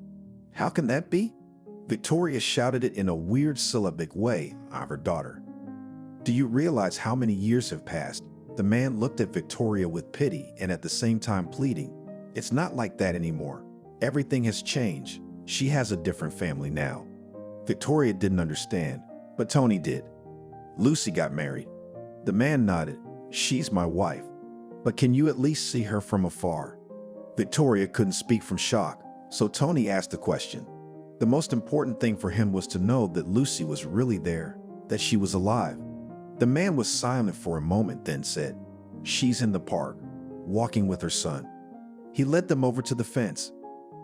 How can that be? Victoria shouted it in a weird syllabic way of her daughter. Do you realize how many years have passed? The man looked at Victoria with pity and at the same time pleading. It's not like that anymore. Everything has changed. She has a different family now. Victoria didn't understand, but Tony did. Lucy got married. The man nodded. She's my wife. But can you at least see her from afar? Victoria couldn't speak from shock, so Tony asked the question. The most important thing for him was to know that Lucy was really there, that she was alive. The man was silent for a moment, then said, She's in the park, walking with her son. He led them over to the fence.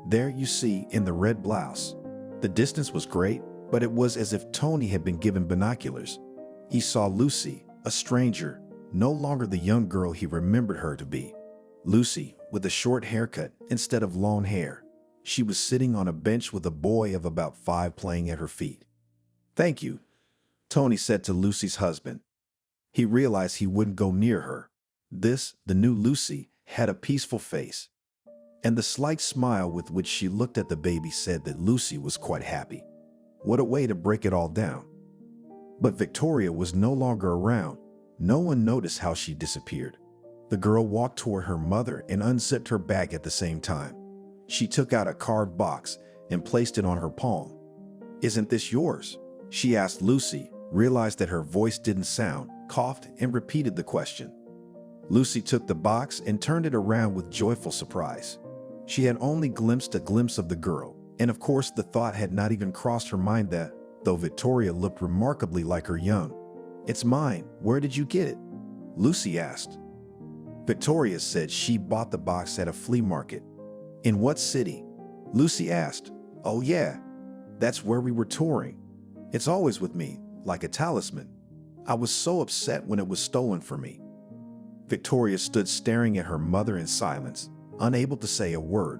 There you see, in the red blouse. The distance was great, but it was as if Tony had been given binoculars. He saw Lucy, a stranger, no longer the young girl he remembered her to be. Lucy, with a short haircut instead of long hair. She was sitting on a bench with a boy of about 5 playing at her feet. "Thank you," Tony said to Lucy's husband. He realized he wouldn't go near her. This, the new Lucy, had a peaceful face. And the slight smile with which she looked at the baby said that Lucy was quite happy. What a way to break it all down. But Victoria was no longer around. No one noticed how she disappeared. The girl walked toward her mother and unzipped her bag at the same time. She took out a card box and placed it on her palm. "Isn't this yours?" she asked Lucy, realized that her voice didn't sound, coughed, and repeated the question. Lucy took the box and turned it around with joyful surprise. She had only glimpsed a glimpse of the girl, and of course the thought had not even crossed her mind that, though Victoria looked remarkably like her young. "It's mine. Where did you get it?" Lucy asked. Victoria said she bought the box at a flea market. "In what city?" Lucy asked. "Oh yeah, that's where we were touring. It's always with me, like a talisman. I was so upset when it was stolen from me." Victoria stood staring at her mother in silence, unable to say a word.